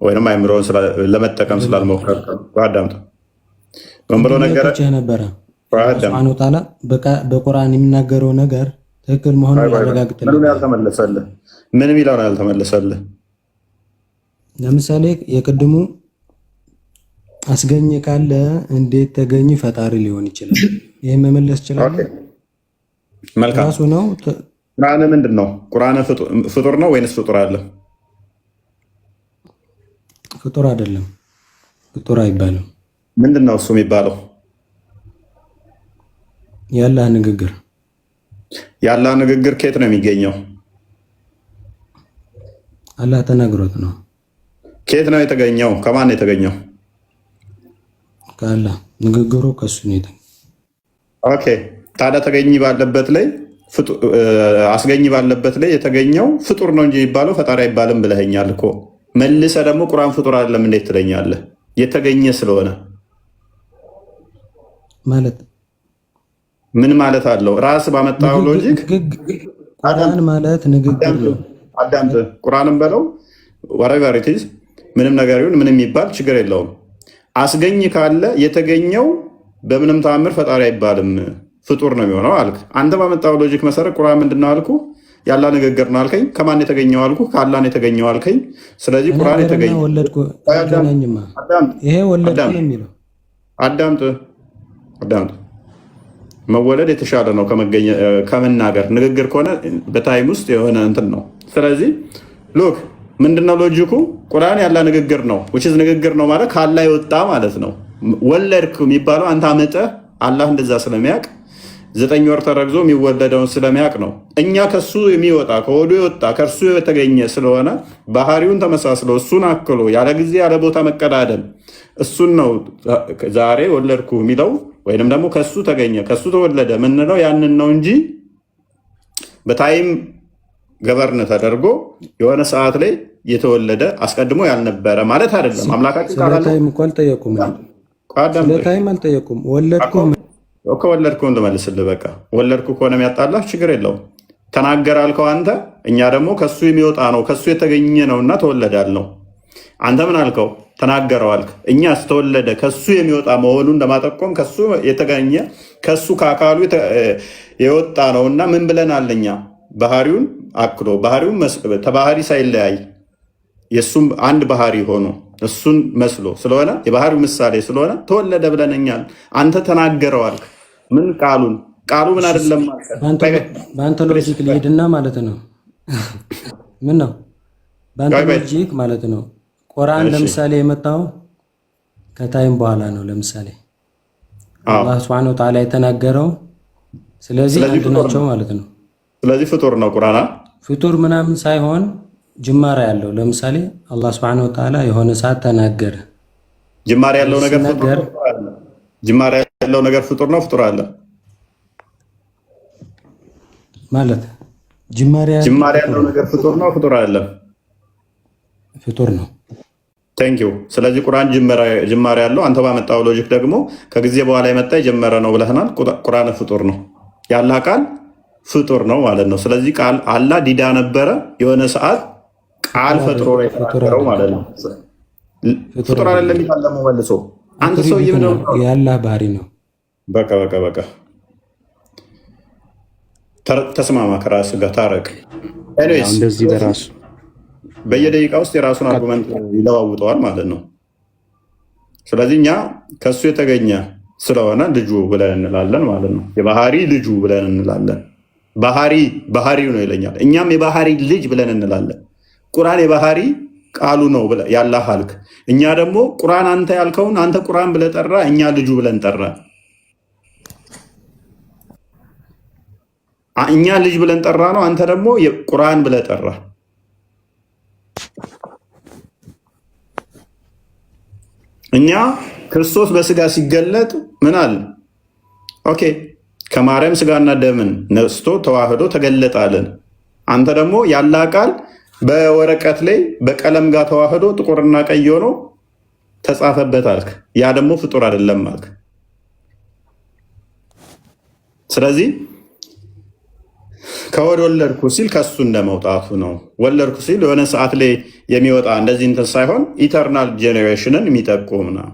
ወይም አይምሮን ለመጠቀም ስላልሞከር አዳምጥ። ምን ብሎ ነገረ ነበረ ሱብሃነሁ ወተዓላ በቁርአን የሚናገረው ነገር ትክክል መሆኑን ያረጋግጥልህ። ያልተመለሰልህ ምን የሚለው ነው ያልተመለሰልህ? ለምሳሌ የቅድሙ አስገኘ ካለ እንዴት ተገኝ ፈጣሪ ሊሆን ይችላል? ይሄ መመለስ ይችላል። መልካም ራሱ ነው። ቁርአን ምንድን ነው? ቁርአን ፍጡር ነው ወይንስ ፍጡር አለ? ፍጡር አይደለም። ፍጡር አይባልም። ምንድን ነው እሱ የሚባለው? የአላህ ንግግር። የአላህ ንግግር ከየት ነው የሚገኘው? አላህ ተናግሮት ነው። ከየት ነው የተገኘው? ከማን ነው የተገኘው? ከአላህ። ንግግሩ ከሱ ነው የተገኘው። ኦኬ ታዲያ ተገኝ ባለበት ላይ አስገኝ ባለበት ላይ የተገኘው ፍጡር ነው እንጂ የሚባለው ፈጣሪ አይባልም ብለኸኛል እኮ። መልሰ ደግሞ ቁርአን ፍጡር አይደለም እንዴት ትለኛለህ? የተገኘ ስለሆነ ማለት ምን ማለት አለው? ራስ ባመጣው ሎጂክ ቁርአን ማለት ንግግር ነው። አዳምጥ። ቁርአንም በለው whatever it is ምንም ነገር ይሁን ምንም የሚባል ችግር የለውም። አስገኝ ካለ የተገኘው በምንም ተአምር ፈጣሪ አይባልም ፍጡር ነው የሚሆነው አልክ። አንተ ባመጣው ሎጂክ መሰረት ቁርአን ምንድነው አልኩ? ያላ ንግግር ነው አልከኝ። ከማን የተገኘው አልኩ? ከአላህ ነው የተገኘው አልከኝ። ስለዚህ ቁርአን የተገኘው ይሄ ወለድኩ ነው የሚለው። አዳምጥ። መወለድ የተሻለ ነው ከመናገር። ንግግር ከሆነ በታይም ውስጥ የሆነ እንትን ነው። ስለዚህ ሎክ ምንድነው ሎጂኩ? ቁርአን ያላ ንግግር ነው which ንግግር ነው ማለት ከአላህ የወጣ ማለት ነው። ወለድክ የሚባለው አንተ አመጠህ አላህ እንደዛ ስለሚያውቅ 9 ወር ተረግዞ የሚወለደውን ስለሚያውቅ ነው። እኛ ከሱ የሚወጣ ከሆዱ የወጣ ከእርሱ የተገኘ ስለሆነ ባህሪውን ተመሳስሎ እሱን አክሎ ያለ ጊዜ ያለ ቦታ መቀዳደም እሱን ነው ዛሬ ወለድኩ የሚለው ወይንም ደግሞ ከሱ ተገኘ ከሱ ተወለደ ምንለው ያንን ነው እንጂ በታይም ገበርን ተደርጎ የሆነ ሰዓት ላይ የተወለደ አስቀድሞ ያልነበረ ማለት አይደለም። አምላካችን ታይም እኮ አልጠየቁም። ታይም አልጠየቁም። ወለድኩ እንደመልስልህ በቃ ወለድኩ ከሆነ የሚያጣላህ ችግር የለውም። ተናገር አልከው አንተ፣ እኛ ደግሞ ከሱ የሚወጣ ነው ከሱ የተገኘ ነውና ተወለዳል ነው። አንተ ምን አልከው? ተናገረው አልክ። እኛስ ተወለደ ከሱ የሚወጣ መሆኑን ለማጠቆም ከሱ የተገኘ ከሱ ከአካሉ የወጣ ነውና ምን ብለናል እኛ? ባህሪውን አክሎ ባህሪውን ተባህሪ ሳይለያይ የሱም አንድ ባህሪ ሆኖ እሱን መስሎ ስለሆነ የባህሪው ምሳሌ ስለሆነ ተወለደ ብለንኛል። አንተ ተናገረው አልክ። ምን ቃሉ ምን አይደለም በአንተ ሎጂክ ሊሄድና ማለት ነው። ምን ነው በአንተ ሎጂክ ማለት ነው። ቁርአን ለምሳሌ የመጣው ከታይም በኋላ ነው። ለምሳሌ አላህ Subhanahu Wa Ta'ala የተናገረው ስለዚህ አንድ ናቸው ማለት ነው። ስለዚህ ፍጡር ነው ቁርአን ፍጡር ምናምን ሳይሆን ጅማሬ ያለው ለምሳሌ አላህ Subhanahu Wa Ta'ala የሆነ ሰዓት ተናገረ። ጅማሬ ያለው ነገር ፍጡር ነው። ጅማሬ ያለው ነገር ፍጡር ነው። ፍጡር አለ ማለት ጅማሬ ያለው ነገር ፍጡር ነው። ፍጡር አይደለም። ፍጡር ነው። ቴንክ ዩ። ስለዚህ ቁርአን ጅማሬ ያለው አንተ ባመጣው ሎጂክ ደግሞ ከጊዜ በኋላ የመጣ የጀመረ ነው ብለህናል። ቁርአን ፍጡር ነው። ያላ ቃል ፍጡር ነው ማለት ነው። ስለዚህ ቃል አላህ ዲዳ ነበረ የሆነ ሰዓት ቃል ፈጥሮ የተናገረው ማለት ነው። ፍጡር አይደለም ይላል መልሶ አንተ ሰው ይብነው የአላህ ባህሪ ነው። በቃ ተስማማ፣ ከራስህ ጋር ታረቅ። ኤኒዌይስ እንደዚህ በራሱ በየደቂቃ ውስጥ የራሱን አርጉመንት ይለዋውጠዋል ማለት ነው። ስለዚህ እኛ ከሱ የተገኘ ስለሆነ ልጁ ብለን እንላለን ማለት ነው። የባህሪ ልጁ ብለን እንላለን። ባህሪው ነው ይለኛል። እኛም የባህሪ ልጅ ብለን እንላለን። ቁርአን የባህሪ ቃሉ ነው ያላህ አልክ። እኛ ደግሞ ቁርአን አንተ ያልከውን አንተ ቁርአን ብለህ ጠራ፣ እኛ ልጁ ብለን ጠራ። እኛ ልጅ ብለን ጠራ ነው፣ አንተ ደግሞ ቁርአን ብለህ ጠራ። እኛ ክርስቶስ በስጋ ሲገለጥ ምን አለ? ኦኬ ከማርያም ስጋና ደምን ነስቶ ተዋህዶ ተገለጣለን። አንተ ደግሞ ያላ ቃል በወረቀት ላይ በቀለም ጋር ተዋህዶ ጥቁርና ቀይ ሆኖ ተጻፈበት አልክ። ያ ደግሞ ፍጡር አይደለም አልክ። ስለዚህ ከወድ ወለድኩ ሲል ከሱ እንደመውጣቱ ነው። ወለድኩ ሲል የሆነ ሰዓት ላይ የሚወጣ እንደዚህ እንትን ሳይሆን ኢተርናል ጄኔሬሽንን የሚጠቁም ነው።